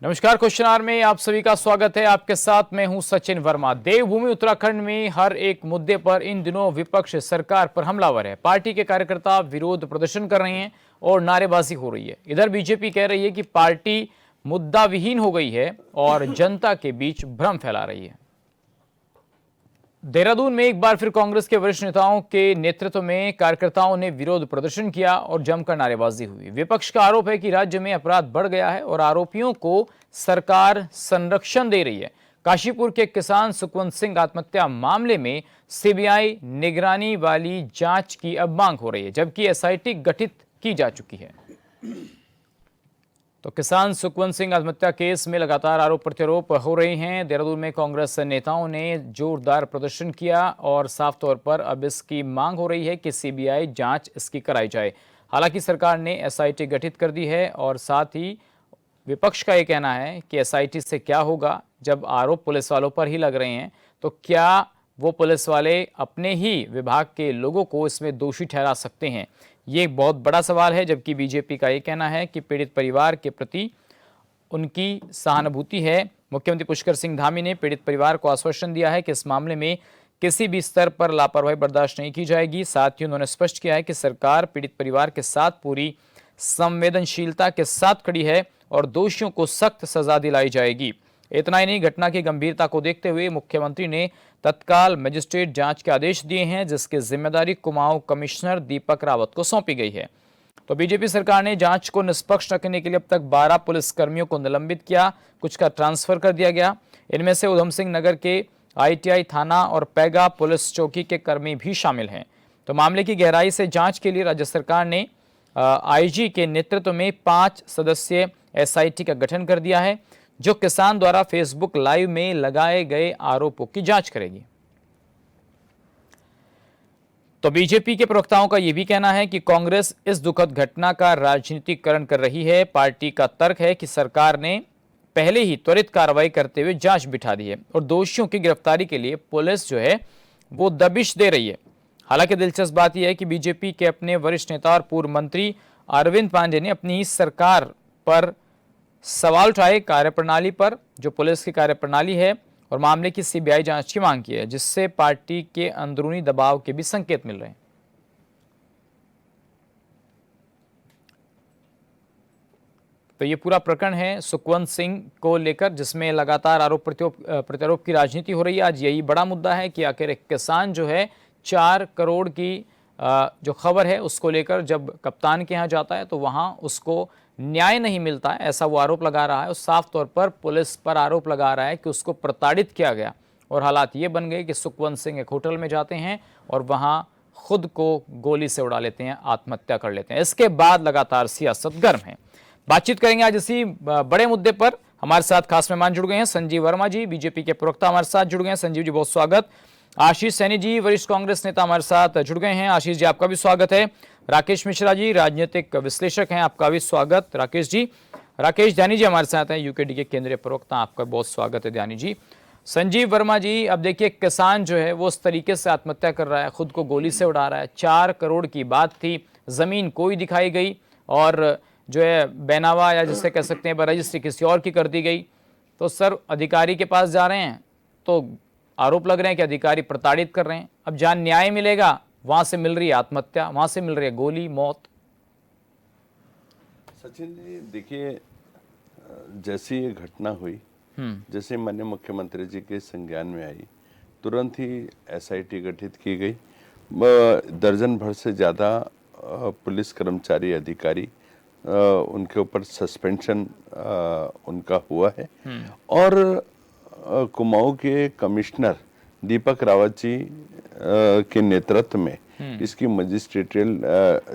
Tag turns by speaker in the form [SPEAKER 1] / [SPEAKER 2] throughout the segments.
[SPEAKER 1] नमस्कार, question our में आप सभी का स्वागत है। आपके साथ मैं हूं सचिन वर्मा। देवभूमि उत्तराखंड में हर एक मुद्दे पर इन दिनों विपक्ष सरकार पर हमलावर है। पार्टी के कार्यकर्ता विरोध प्रदर्शन कर रहे हैं और नारेबाजी हो रही है। इधर बीजेपी कह रही है कि पार्टी मुद्दा विहीन हो गई है और जनता के बीच भ्रम फैला रही है। देहरादून में एक बार फिर कांग्रेस के वरिष्ठ नेताओं के नेतृत्व में कार्यकर्ताओं ने विरोध प्रदर्शन किया और जमकर नारेबाजी हुई। विपक्ष का आरोप है कि राज्य में अपराध बढ़ गया है और आरोपियों को सरकार संरक्षण दे रही है। काशीपुर के किसान सुखवंत सिंह आत्महत्या मामले में सीबीआई निगरानी वाली जांच की अब मांग हो रही है, जबकि एसआईटी गठित की जा चुकी है। तो किसान सुखवंत सिंह आत्महत्या केस में लगातार आरोप प्रत्यारोप हो रहे हैं। देहरादून में कांग्रेस नेताओं ने जोरदार प्रदर्शन किया और साफ तौर पर अब इसकी मांग हो रही है कि सीबीआई जांच इसकी कराई जाए। हालांकि सरकार ने एसआईटी गठित कर दी है और साथ ही विपक्ष का यह कहना है कि एसआईटी से क्या होगा जब आरोप पुलिस वालों पर ही लग रहे हैं, तो क्या वो पुलिस वाले अपने ही विभाग के लोगों को इसमें दोषी ठहरा सकते हैं? ये एक बहुत बड़ा सवाल है। जबकि बीजेपी का ये कहना है कि पीड़ित परिवार के प्रति उनकी सहानुभूति है। मुख्यमंत्री पुष्कर सिंह धामी ने पीड़ित परिवार को आश्वासन दिया है कि इस मामले में किसी भी स्तर पर लापरवाही बर्दाश्त नहीं की जाएगी। साथ ही उन्होंने स्पष्ट किया है कि सरकार पीड़ित परिवार के साथ पूरी संवेदनशीलता के साथ खड़ी है और दोषियों को सख्त सजा दिलाई जाएगी। इतना ही नहीं, घटना की गंभीरता को देखते हुए मुख्यमंत्री ने तत्काल मजिस्ट्रेट जांच के आदेश दिए हैं, जिसकी जिम्मेदारी कुमाऊं कमिश्नर दीपक रावत को सौंपी गई है। तो बीजेपी सरकार ने जांच को निष्पक्ष रखने के लिए अब तक 12 पुलिस कर्मियों को निलंबित किया, कुछ का ट्रांसफर कर दिया गया। इनमें से उधम सिंह नगर के आईटीआई थाना और पैगा पुलिस चौकी के कर्मी भी शामिल हैं। तो मामले की गहराई से जांच के लिए राज्य सरकार ने आईजी के नेतृत्व में 5 सदस्यीय एसआईटी का गठन कर दिया है, जो किसान द्वारा फेसबुक लाइव में लगाए गए आरोपों की जांच करेगी। तो बीजेपी के प्रवक्ताओं का यह भी कहना है कि कांग्रेस इस दुखद घटना का राजनीतिकरण कर रही है। पार्टी का तर्क है कि सरकार ने पहले ही त्वरित कार्रवाई करते हुए जांच बिठा दी है और दोषियों की गिरफ्तारी के लिए पुलिस जो है वो दबिश दे रही है। हालांकि दिलचस्प बात यह है कि बीजेपी के अपने वरिष्ठ नेता और पूर्व मंत्री अरविंद पांडे ने अपनी सरकार पर सवाल उठाए कार्यप्रणाली पर, जो पुलिस की कार्यप्रणाली है, और मामले की सीबीआई जांच की मांग की है, जिससे पार्टी के अंदरूनी दबाव के भी संकेत मिल रहे हैं। तो ये पूरा प्रकरण है सुखवंत सिंह को लेकर, जिसमें लगातार आरोप प्रत्यारोप की राजनीति हो रही है। आज यही बड़ा मुद्दा है कि आखिर एक किसान जो है 4 करोड़ की जो खबर है उसको लेकर जब कप्तान के यहाँ जाता है तो वहाँ उसको न्याय नहीं मिलता है, ऐसा वो आरोप लगा रहा है। और साफ तौर पर पुलिस पर आरोप लगा रहा है कि उसको प्रताड़ित किया गया और हालात ये बन गए कि सुखवंत सिंह एक होटल में जाते हैं और वहाँ खुद को गोली से उड़ा लेते हैं, आत्महत्या कर लेते हैं। इसके बाद लगातार सियासत गर्म है। बातचीत करेंगे आज इसी बड़े मुद्दे पर। हमारे साथ खास मेहमान जुड़ गए हैं, संजीव वर्मा जी, बीजेपी के प्रवक्ता हमारे साथ जुड़ गए हैं। संजीव जी, बहुत स्वागत। आशीष सैनी जी, वरिष्ठ कांग्रेस नेता हमारे साथ जुड़ गए हैं। आशीष जी, आपका भी स्वागत है। राकेश मिश्रा जी, राजनीतिक विश्लेषक हैं, आपका भी स्वागत राकेश जी। राकेश ध्यानी जी हमारे साथ हैं, यूकेडी के केंद्रीय प्रवक्ता, आपका बहुत स्वागत है ध्यानी जी। संजीव वर्मा जी, अब देखिए किसान जो है वो उस तरीके से आत्महत्या कर रहा है, खुद को गोली से उड़ा रहा है। 4 करोड़ की बात थी, जमीन कोई दिखाई गई और जो है बेनावा या जिससे कह सकते हैं रजिस्ट्री किसी और की कर दी गई। तो सर अधिकारी के पास जा रहे हैं तो आरोप लग रहे हैं कि अधिकारी प्रताड़ित कर रहे हैं। अब जहां न्याय मिलेगा वहां से मिल रही है आत्महत्या, वहां से मिल रही है गोली, मौत।
[SPEAKER 2] सचिन जी देखिए, जैसी ये घटना हुई, जैसे माननीय मुख्यमंत्री जी के संज्ञान में आई, तुरंत ही एसआईटी गठित की गई। दर्जन भर से ज़्यादा पुलिस कर्मचारी अधिकारी उनके ऊपर सस्पेंशन उनका हुआ है और कुमाऊं के कमिश्नर दीपक रावत जी के नेतृत्व में इसकी मजिस्ट्रेटियल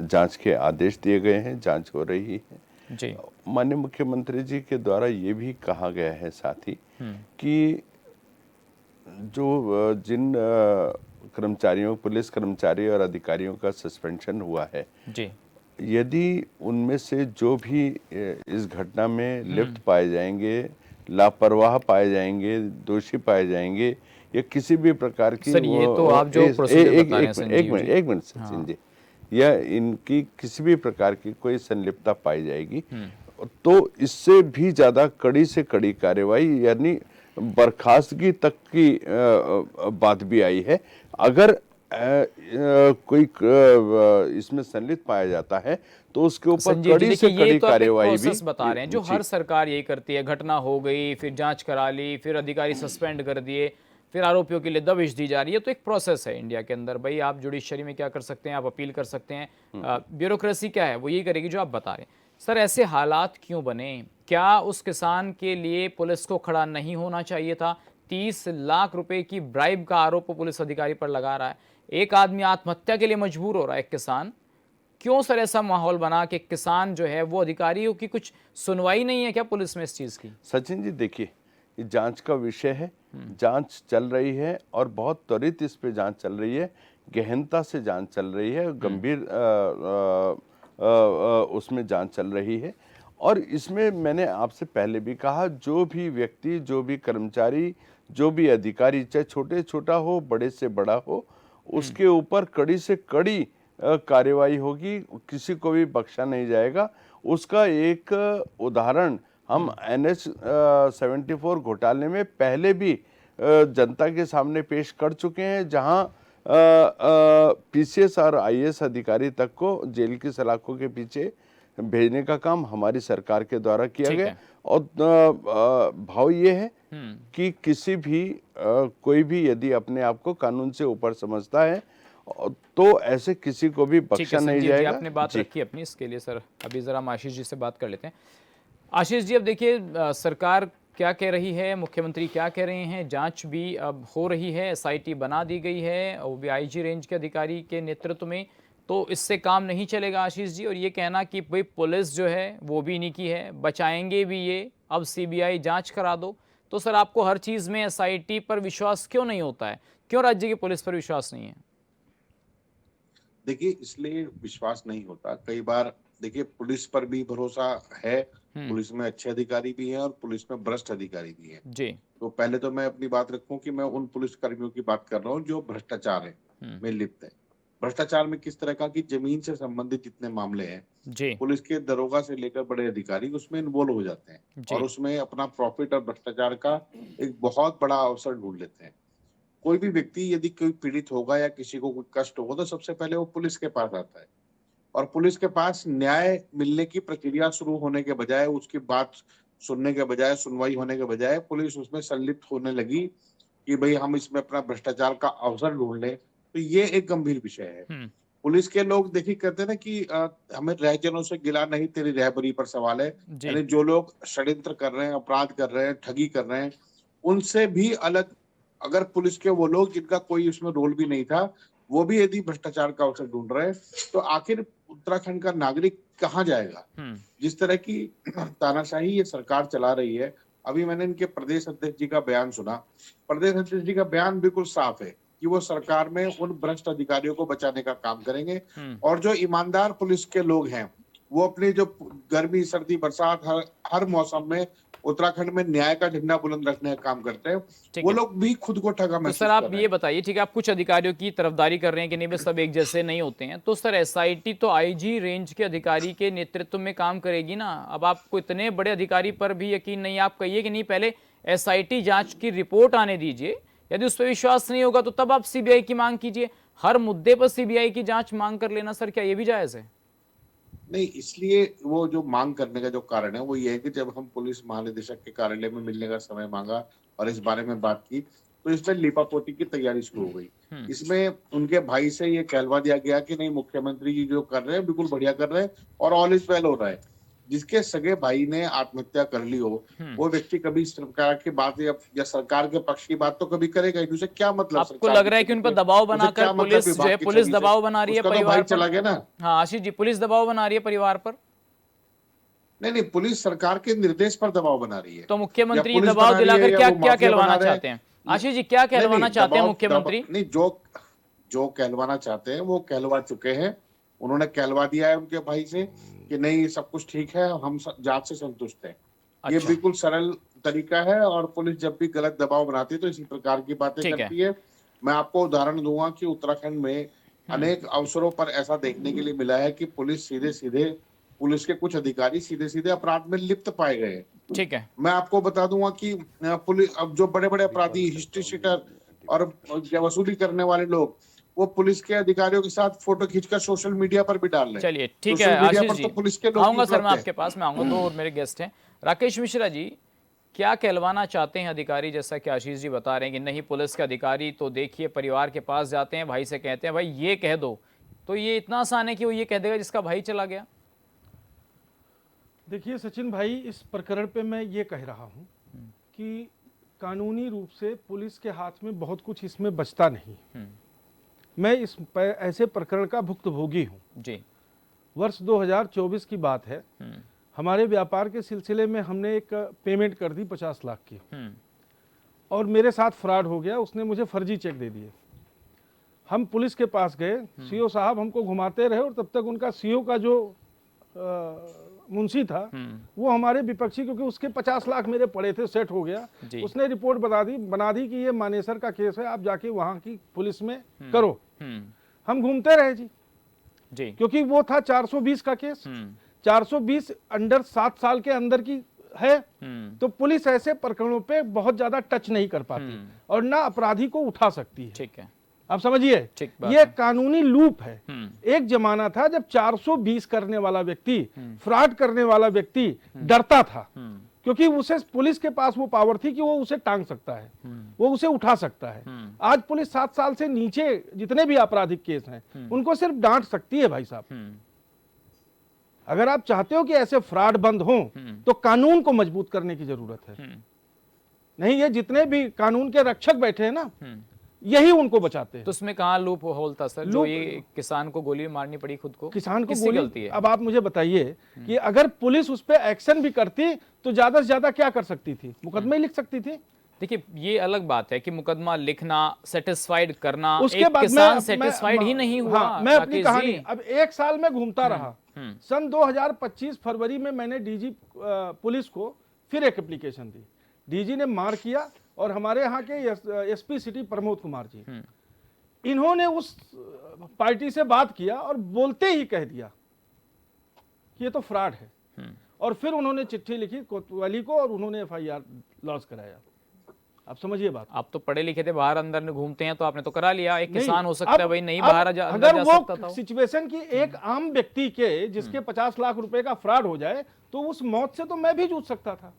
[SPEAKER 2] जांच के आदेश दिए गए हैं। जांच हो रही है जी। माननीय मुख्यमंत्री जी के द्वारा ये भी कहा गया है साथ ही कि जो जिन कर्मचारियों, पुलिस कर्मचारी और अधिकारियों का सस्पेंशन हुआ है जी, यदि उनमें से जो भी इस घटना में लिप्त पाए जाएंगे, लापरवाह पाए जाएंगे, दोषी पाए जाएंगे, या किसी भी प्रकार की
[SPEAKER 1] सर ये तो आप जो प्रोसीजर बता रहे हैं संजीव जी,
[SPEAKER 2] एक मिनट सचिन जी, या इनकी किसी भी प्रकार की कोई संलिप्तता पाई जाएगी, तो इससे भी ज्यादा कड़ी से कड़ी कार्रवाई यानी बर्खास्तगी तक की बात भी आई है। अगर कोई इसमें संलिप्त पाया जाता है तो उसके ऊपर
[SPEAKER 1] संजीव जी,
[SPEAKER 2] कड़ी
[SPEAKER 1] देखिए
[SPEAKER 2] से
[SPEAKER 1] ये
[SPEAKER 2] कड़ी
[SPEAKER 1] तो आप एक
[SPEAKER 2] कार्यवाही भी
[SPEAKER 1] प्रोसेस बता रहे हैं जो
[SPEAKER 2] जी।
[SPEAKER 1] हर सरकार यही करती है। घटना हो गई, फिर जांच करा ली, फिर अधिकारी सस्पेंड कर दिए, फिर आरोपियों के लिए दबिश दी जा रही है। तो एक प्रोसेस है इंडिया के अंदर। भाई आप जुडिशरी में क्या कर सकते हैं, आप अपील कर सकते हैं, ब्यूरोक्रेसी क्या है वो यही करेगी जो आप बता रहे हैं। सर ऐसे हालात क्यों बने? क्या उस किसान के लिए पुलिस को खड़ा नहीं होना चाहिए था? 30 लाख रुपए की ब्राइब का आरोप पुलिस अधिकारी पर लगा रहा है। एक आदमी आत्महत्या के लिए मजबूर हो रहा है, एक किसान। क्यों सर ऐसा माहौल बना कि किसान जो है वो अधिकारियों की कुछ सुनवाई नहीं है क्या पुलिस में इस चीज की?
[SPEAKER 2] सचिन जी देखिए, ये जांच का विषय है, जांच चल रही है और बहुत त्वरित इस पे जांच चल रही है, गहनता से जांच चल रही है, गंभीर उसमें जांच चल रही है। और इसमें मैंने आपसे पहले भी कहा, जो भी व्यक्ति, जो भी कर्मचारी, जो भी अधिकारी, चाहे छोटे छोटा हो, बड़े से बड़ा हो, उसके ऊपर कड़ी से कड़ी कार्यवाही होगी, किसी को भी बख्शा नहीं जाएगा। उसका एक उदाहरण हम NH 74 घोटाले में पहले भी जनता के सामने पेश कर चुके हैं, जहां PCS और IAS अधिकारी तक को जेल की सलाखों के पीछे भेजने का काम हमारी सरकार के द्वारा किया
[SPEAKER 1] ठीक
[SPEAKER 2] गया।
[SPEAKER 1] है।
[SPEAKER 2] और भाव ये है कि किसी भी कोई भी यदि अपने आप को कानून से ऊपर समझता है तो ऐसे किसी को भी
[SPEAKER 1] ठीक है
[SPEAKER 2] बख्शा नहीं
[SPEAKER 1] संजीव जी,
[SPEAKER 2] जाएगा।
[SPEAKER 1] आपने बात
[SPEAKER 2] जी।
[SPEAKER 1] रखी अपनी, इसके लिए सर अभी जरा हम आशीष जी से बात कर लेते हैं। आशीष जी, अब देखिए सरकार क्या कह रही है, मुख्यमंत्री क्या कह रहे हैं, जांच भी अब हो रही है, SIT बना दी गई है, वो भी IG रेंज के अधिकारी के नेतृत्व में। तो इससे काम नहीं चलेगा आशीष जी, और ये कहना कि भाई पुलिस जो है वो भी इन्हीं की है, बचाएंगे भी ये, अब CBI जांच करा दो। तो सर आपको हर चीज़ में SIT पर विश्वास क्यों नहीं होता है? क्यों राज्य की पुलिस पर विश्वास नहीं है?
[SPEAKER 3] देखिए, इसलिए विश्वास नहीं होता। कई बार देखिए पुलिस पर भी भरोसा है, पुलिस में अच्छे अधिकारी भी हैं और पुलिस में भ्रष्ट अधिकारी भी हैं।
[SPEAKER 1] जी।
[SPEAKER 3] तो पहले तो मैं अपनी बात रखूं कि मैं उन पुलिस कर्मियों की बात कर रहा हूं जो भ्रष्टाचार है में लिप्त है। भ्रष्टाचार में किस तरह का कि जमीन से संबंधित जितने मामले हैं,
[SPEAKER 1] जी।
[SPEAKER 3] पुलिस के दरोगा से लेकर बड़े अधिकारी उसमें इन्वॉल्व हो जाते हैं
[SPEAKER 1] जी।
[SPEAKER 3] और उसमें अपना प्रॉफिट और भ्रष्टाचार का एक बहुत बड़ा अवसर ढूंढ लेते हैं। कोई भी व्यक्ति यदि कोई पीड़ित होगा या किसी को कोई कष्ट होगा तो सबसे पहले वो पुलिस के पास आता है, और पुलिस के पास न्याय मिलने की प्रक्रिया शुरू होने के बजाय, उसकी बात सुनने के बजाय, सुनवाई होने के बजाय पुलिस उसमें संलिप्त होने लगी कि भाई हम इसमें अपना भ्रष्टाचार का अवसर ढूंढ लें। तो ये एक गंभीर विषय है। पुलिस के लोग देखिए कहते हैं ना कि हमें रहजनों से गिला नहीं, तेरी रहबरी पर सवाल है। यानी जो लोग षड्यंत्र कर रहे हैं, अपराध कर रहे हैं, ठगी कर रहे हैं, उनसे भी अलग अगर पुलिस के वो लोग जिनका कोई उसमें रोल भी नहीं था, वो भी यदि भ्रष्टाचार का अवसर ढूंढ रहे हैं, तो आखिर उत्तराखंड का नागरिक कहाँ जाएगा? जिस तरह की तानाशाही ये सरकार चला रही है, अभी मैंने इनके प्रदेश अध्यक्ष जी का बयान सुना। प्रदेश अध्यक्ष जी का बयान बिल्कुल साफ है कि वो सरकार में उन भ्रष्ट अधिकारियों को बचाने का काम करेंगे, और जो ईमानदार पुलिस के लोग हैं वो अपनी जो गर्मी, सर्दी, बरसात हर मौसम में उत्तराखंड में न्याय का झंडा बुलंद रखने का काम करते हैं। वो लोग भी खुद को ठगा
[SPEAKER 1] तो
[SPEAKER 3] महसूस
[SPEAKER 1] सर
[SPEAKER 3] कर
[SPEAKER 1] आप
[SPEAKER 3] रहे
[SPEAKER 1] ये
[SPEAKER 3] हैं।
[SPEAKER 1] बताइए, ठीक है, आप कुछ अधिकारियों की तरफदारी कर रहे हैं कि नहीं भाई सब एक जैसे नहीं होते हैं, तो सर SIT तो IG रेंज के अधिकारी के नेतृत्व में काम करेगी ना। अब आपको इतने बड़े अधिकारी पर भी यकीन नहीं, आप कहिए कि नहीं पहले SIT जांच की रिपोर्ट आने दीजिए, यदि उस पर विश्वास नहीं होगा तो तब आप CBI की मांग कीजिए। हर मुद्दे पर CBI की जांच मांग कर लेना सर, क्या ये भी जायज है?
[SPEAKER 3] नहीं, इसलिए वो जो मांग करने का जो कारण है वो ये है कि जब हम पुलिस महानिदेशक के कार्यालय में मिलने का समय मांगा और इस बारे में बात की, तो इसमें लीपापोती की तैयारी शुरू हो गई। इसमें उनके भाई से ये कहलवा दिया गया कि नहीं, मुख्यमंत्री जी जो कर रहे हैं बिल्कुल बढ़िया कर रहे हैं और ऑल इज वेल हो रहा है। जिसके सगे भाई ने आत्महत्या कर ली हो, वो व्यक्ति कभी सरकार की बात या सरकार के पक्ष की बात तो कभी करेगा ही नहीं। उसे क्या मतलब
[SPEAKER 1] आपको
[SPEAKER 3] सरकार
[SPEAKER 1] लग
[SPEAKER 3] की
[SPEAKER 1] रहा है कि
[SPEAKER 3] छवि
[SPEAKER 1] उन पर
[SPEAKER 3] से,
[SPEAKER 1] दबाव
[SPEAKER 3] उसे
[SPEAKER 1] बनाकर
[SPEAKER 3] क्या मतलब
[SPEAKER 1] पुलिस जो
[SPEAKER 3] विभाग
[SPEAKER 1] है,
[SPEAKER 3] की
[SPEAKER 1] पुलिस
[SPEAKER 3] छवि से?
[SPEAKER 1] दबाव बना रही है
[SPEAKER 3] उसका तो
[SPEAKER 1] परिवार
[SPEAKER 3] भाई
[SPEAKER 1] पर?
[SPEAKER 3] चला गया ना।
[SPEAKER 1] हाँ आशीष जी, पुलिस दबाव बना रही है परिवार पर?
[SPEAKER 3] नहीं नहीं, पुलिस सरकार के निर्देश पर दबाव बना रही है,
[SPEAKER 1] तो
[SPEAKER 3] या
[SPEAKER 1] मुख्यमंत्री
[SPEAKER 3] पुलिस
[SPEAKER 1] दबाव
[SPEAKER 3] बना रही है
[SPEAKER 1] दिलाकर
[SPEAKER 3] या
[SPEAKER 1] क्या
[SPEAKER 3] वो
[SPEAKER 1] क्या
[SPEAKER 3] माफिया बना
[SPEAKER 1] कहलवाना
[SPEAKER 3] रहे हैं।
[SPEAKER 1] चाहते हैं? आशीष जी, क्या
[SPEAKER 3] नहीं
[SPEAKER 1] कहलवाना
[SPEAKER 3] नहीं,
[SPEAKER 1] चाहते हैं
[SPEAKER 3] दबाव
[SPEAKER 1] मुख्यमंत्री?
[SPEAKER 3] नहीं, जो जो कहलवाना चाहते हैं वो कहलवा चुके हैं। उन्होंने कहलवा दिया है उनके भाई से कि नहीं सब कुछ ठीक है, हम जांच से संतुष्ट हैं। ये
[SPEAKER 1] अच्छा,
[SPEAKER 3] बिल्कुल सरल तरीका है, और पुलिस जब भी गलत दबाव बनाती है तो इसी प्रकार की बातें
[SPEAKER 1] ठीक है।
[SPEAKER 3] करती है। मैं आपको उदाहरण दूंगा कि उत्तराखंड में अनेक अवसरों पर ऐसा देखने के लिए मिला है कि पुलिस सीधे सीधे पुलिस के कुछ अधिकारी सीधे सीधे अपराध में लिप्त पाए गए हैं।
[SPEAKER 1] ठीक है।
[SPEAKER 3] मैं आपको बता दूंगा कि पुलिस, अब जो बड़े बड़े अपराधी, हिस्ट्री शीटर और वसूली करने वाले लोग, वो पुलिस के अधिकारियों के साथ फोटो खींचकर सोशल मीडिया पर भी डाल रहे हैं।
[SPEAKER 1] चलिए ठीक है
[SPEAKER 3] सोशल मीडिया
[SPEAKER 1] आशीष
[SPEAKER 3] पर
[SPEAKER 1] जी,
[SPEAKER 3] तो पुलिस के लोग
[SPEAKER 1] आऊंगा
[SPEAKER 3] भी
[SPEAKER 1] सर, मैं
[SPEAKER 3] उपलब्ध
[SPEAKER 1] आपके पास में आऊंगा। दो और मेरे गेस्ट हैं। राकेश मिश्रा जी, क्या कहलवाना चाहते हैं अधिकारी? जैसा कि आशीष जी बता रहे हैं कि नहीं, पुलिस के अधिकारी तो देखिए परिवार के पास जाते हैं, भाई से कहते हैं भाई ये कह दो, तो ये इतना आसान है कि वो ये कह देगा जिसका भाई चला गया?
[SPEAKER 4] देखिए सचिन भाई, इस प्रकरण पे मैं ये कह रहा हूँ कि कानूनी रूप से पुलिस के हाथ में बहुत कुछ इसमें बचता नहीं। मैं इस ऐसे प्रकरण का भुक्तभोगी हूँ
[SPEAKER 1] जी।
[SPEAKER 4] वर्ष 2024 की बात है। हमारे व्यापार के सिलसिले में हमने एक पेमेंट कर दी 50 लाख की, और मेरे साथ फ्रॉड हो गया। उसने मुझे फर्जी चेक दे दिए। हम पुलिस के पास गए, सीओ साहब हमको घुमाते रहे, और तब तक उनका सीओ का जो मुंशी था वो हमारे विपक्षी, क्योंकि उसके 50 लाख मेरे पड़े थे, सेट हो गया। उसने रिपोर्ट बना दी कि ये मानेसर का केस है, आप जाके वहां की पुलिस में करो। हम घूमते रहे जी, क्योंकि वो था 420 का केस। 420 अंडर 7 साल के अंदर की है, तो पुलिस ऐसे प्रकरणों पे बहुत ज्यादा टच नहीं कर पाती और ना अपराधी को उठा सकती है।
[SPEAKER 1] ठीक है,
[SPEAKER 4] आप समझिए, ये कानूनी लूप है। एक जमाना था जब 420 करने वाला व्यक्ति, फ्रॉड करने वाला व्यक्ति डरता था, क्योंकि उसे पुलिस के पास वो पावर थी कि वो उसे टांग सकता है, वो उसे उठा सकता है। आज पुलिस 7 साल से नीचे जितने भी आपराधिक केस हैं उनको सिर्फ डांट सकती है। भाई साहब, अगर आप चाहते हो कि ऐसे फ्रॉड बंद हों तो कानून को मजबूत करने की जरूरत है। नहीं, ये जितने भी कानून के रक्षक बैठे हैं ना, यही उनको बचाते हैं।
[SPEAKER 1] तो उसमें कहाँ लूप होल था सर, जो ये किसान को गोली मारनी पड़ी खुद को?
[SPEAKER 4] किसान को
[SPEAKER 1] किसकी
[SPEAKER 4] गोली
[SPEAKER 1] गलती है?
[SPEAKER 4] अब आप मुझे बताइए कि अगर पुलिस उस पर एक्शन भी करती तो ज्यादा से ज्यादा क्या कर सकती थी? मुकदमा ही लिख सकती थी।
[SPEAKER 1] देखिए, ये अलग बात है कि मुकदमा लिखना, सेटिस्फाइड करना,
[SPEAKER 4] उसके
[SPEAKER 1] एक
[SPEAKER 4] बाद
[SPEAKER 1] किसान सेटिस्फाइड ही नहीं हुआ।
[SPEAKER 4] हाँ, मैं अपनी
[SPEAKER 1] राकेश
[SPEAKER 4] कहानी,
[SPEAKER 1] जी,
[SPEAKER 4] अब 1 साल में घूमता रहा। सन 2025 फरवरी में मैंने डीजी पुलिस को फिर एक एप्लीकेशन दी। डीजी ने मार किया, और हमारे यहाँ के एसपी सिटी प्रमोद कुमार जी, इन्होंने उस पार्टी से बात किया और बोलते ही कह दिया कि ये तो फ्रॉड है। और फिर उन्होंने चिट्ठी लिखी कोतवाली को और उन्होंने एफआईआर लॉन्च कराया। आप समझिए बात।
[SPEAKER 1] आप तो पढ़े लिखे थे, बाहर अंदर में घूमते हैं, तो आपने तो करा लिया। एक किसान हो सकता है भाई, नहीं
[SPEAKER 4] अब
[SPEAKER 1] बाहर
[SPEAKER 4] अगर वो सिचुएशन की एक आम व्यक्ति के जिसके 50 लाख रुपए का फ्रॉड हो जाए, तो उस मौत से तो मैं भी जूझ सकता था।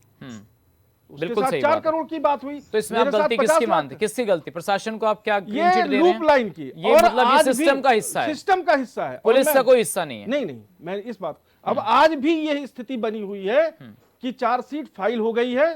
[SPEAKER 1] बिल्कुल सही
[SPEAKER 4] 4 करोड़ की बात हुई।
[SPEAKER 1] तो इसमें आप गलती किसकी मानते? किसकी गलती? प्रशासन को आप क्या क्लीन चिट दे रहे हैं?
[SPEAKER 4] लूप लाइन की।
[SPEAKER 1] ये
[SPEAKER 4] और
[SPEAKER 1] मतलब ये
[SPEAKER 4] आज
[SPEAKER 1] सिस्टम का हिस्सा है,
[SPEAKER 4] सिस्टम का हिस्सा है,
[SPEAKER 1] पुलिस का कोई हिस्सा नहीं है।
[SPEAKER 4] नहीं, मैं इस बात, अब आज भी यही स्थिति बनी हुई है कि चार्जशीट फाइल हो गई है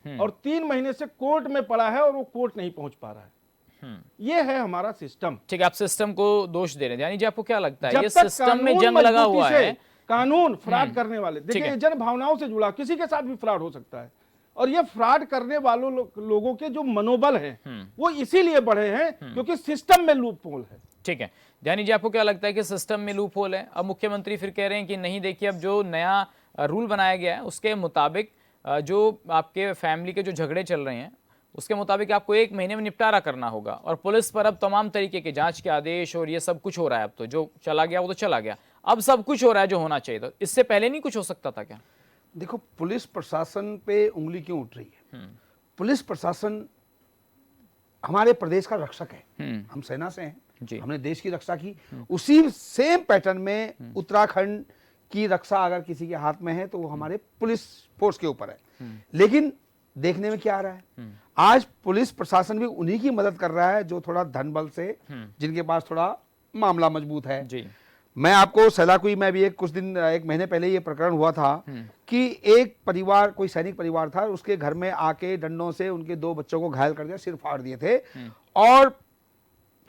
[SPEAKER 4] और 3 महीने से कोर्ट में पड़ा है और वो कोर्ट नहीं पहुंच पा रहा है। ये है हमारा सिस्टम।
[SPEAKER 1] ठीक है, आप सिस्टम को दोष दे रहे हैं। यानी जी, आपको क्या लगता है
[SPEAKER 4] जब
[SPEAKER 1] ये
[SPEAKER 4] तक
[SPEAKER 1] सिस्टम में जंग लगा हुआ है?
[SPEAKER 4] कानून फ्रॉड करने वाले, देखिए, जन भावनाओं से जुड़ा, किसी के साथ भी फ्रॉड हो सकता है, और ये फ्रॉड करने वालों लोगों के जो मनोबल हैं वो इसीलिए बढ़े हैं क्योंकि सिस्टम में लूप होल है।
[SPEAKER 1] ठीक है, यानी जी, आपको क्या लगता है कि सिस्टम में लूप होल है? अब मुख्यमंत्री फिर कह रहे हैं कि नहीं, देखिए, अब जो नया रूल बनाया गया है उसके मुताबिक जो आपके फैमिली के जो झगड़े चल रहे हैं उसके मुताबिक आपको 1 महीने में निपटारा करना होगा, और पुलिस पर अब तमाम तरीके के जांच के आदेश और ये सब कुछ हो रहा है। अब तो जो चला गया वो तो चला गया, अब सब कुछ हो रहा है जो होना चाहिए। तो इससे पहले नहीं कुछ हो सकता था क्या?
[SPEAKER 5] देखो, पुलिस प्रशासन पे उंगली क्यों उठ रही है? पुलिस प्रशासन हमारे प्रदेश का रक्षक है। हम सेना से हैं, हमने देश की रक्षा की। उसी सेम पैटर्न में उत्तराखंड की रक्षा अगर किसी के हाथ में है तो वो हमारे पुलिस फोर्स के ऊपर है। लेकिन देखने में क्या आ रहा है, आज पुलिस प्रशासन भी उन्हीं की मदद कर रहा है जो थोड़ा धन बल से, जिनके पास थोड़ा मामला मजबूत है जी। मैं आपको सैलाकुई में भी एक महीने पहले ये प्रकरण हुआ था कि एक परिवार, कोई सैनिक परिवार था, उसके घर में आके डंडों से उनके 2 बच्चों को घायल कर दिया, सिर फाड़ दिए थे, और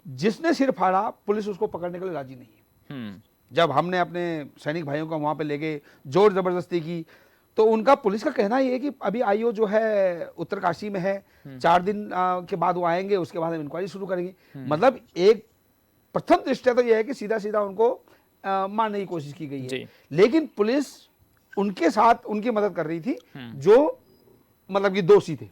[SPEAKER 5] जिसने सिर फाड़ा पुलिस उसको पकड़ने के लिए राजी नहीं है। जब हमने अपने सैनिक भाइयों को वहां पे लेके जोर जबरदस्ती की, तो उनका पुलिस का कहना ये है कि अभी आईओ जो है उत्तरकाशी में है, 4 दिन के बाद वो आएंगे, उसके बाद हम इंक्वायरी शुरू करेंगे। मतलब एक प्रथम दृष्टया तो यह है कि सीधा सीधा उनको मारने की कोशिश की गई है, लेकिन पुलिस उनके साथ उनकी मदद कर रही थी जो मतलब कि दोषी थे।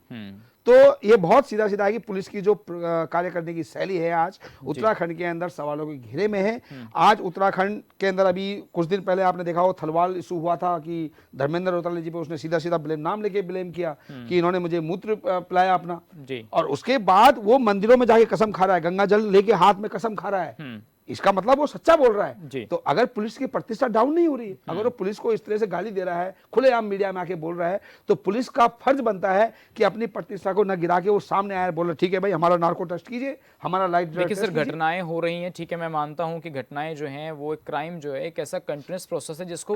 [SPEAKER 5] तो ये बहुत सीधा सीधा है कि पुलिस की जो कार्य करने की शैली है आज उत्तराखंड के अंदर सवालों के घेरे में है। आज उत्तराखंड के अंदर अभी कुछ दिन पहले आपने देखा हो थलवाल इशू हुआ था कि धर्मेंद्र रौतेला जी पे उसने सीधा सीधा नाम लेके ब्लेम किया कि इन्होंने मुझे मूत्र पिलाया अपना, और उसके बाद वो मंदिरों में जाके कसम खा रहा है, गंगा जल लेके हाथ में कसम खा रहा है। इसका मतलब वो सच्चा बोल रहा है। तो अगर पुलिस की प्रतिष्ठा डाउन नहीं हो रही है, अगर वो पुलिस को इस तरह से गाली दे रहा है, खुलेआम मीडिया में आके बोल रहा है, तो पुलिस का फर्ज बनता है कि अपनी प्रतिष्ठा को न गिरा के वो सामने आया बोल रहा ठीक है भाई हमारा नार्को टेस्ट कीजिए, हमारा लाइट।
[SPEAKER 1] देखिए सर, घटनाएं हो रही हैं, ठीक है, मैं मानता हूं कि घटनाएं जो हैं वो एक क्राइम जो है एक ऐसा कंटिन्यूस प्रोसेस है जिसको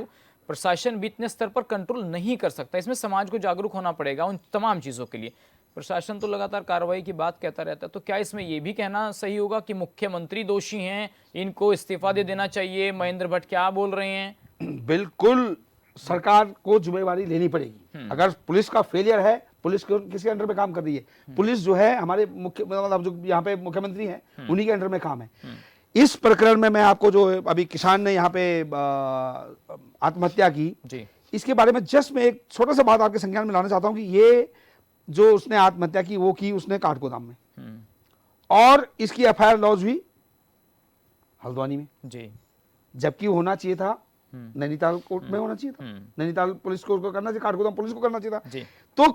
[SPEAKER 1] प्रशासन भी इतने स्तर पर कंट्रोल नहीं कर सकता। इसमें समाज को जागरूक होना पड़ेगा उन तमाम चीज़ों के लिए। प्रशासन तो लगातार कार्रवाई की बात कहता रहता है, तो क्या इसमें यह भी कहना सही होगा कि मुख्यमंत्री दोषी हैं, इनको इस्तीफा दे देना चाहिए? महेंद्र भट्ट क्या बोल रहे हैं?
[SPEAKER 5] बिल्कुल सरकार को जिम्मेवारी लेनी पड़ेगी। अगर पुलिस का फेलियर है, पुलिस किसके अंडर में काम कर रही है? पुलिस जो है हमारे मुख्य मतलब जो यहाँ पे मुख्यमंत्री हैं उन्हीं के अंडर में काम है। इस प्रकरण में मैं आपको जो अभी किसान ने यहाँ पे आत्महत्या की
[SPEAKER 1] जी,
[SPEAKER 5] इसके बारे में जस्ट मैं एक छोटा सा बात आपके संज्ञान में लाना चाहता हूँ कि ये जो उसने आत्महत्या की वो की उसने काठगोदाम में, और इसकी एफआईआर लॉज हुई हल्द्वानी में
[SPEAKER 1] जी,
[SPEAKER 5] जबकि होना चाहिए था नैनीताल कोर्ट में होना चाहिए था, नैनीताल पुलिस को करना चाहिए, काठगोदाम पुलिस को करना चाहिए था
[SPEAKER 1] जी।
[SPEAKER 5] तो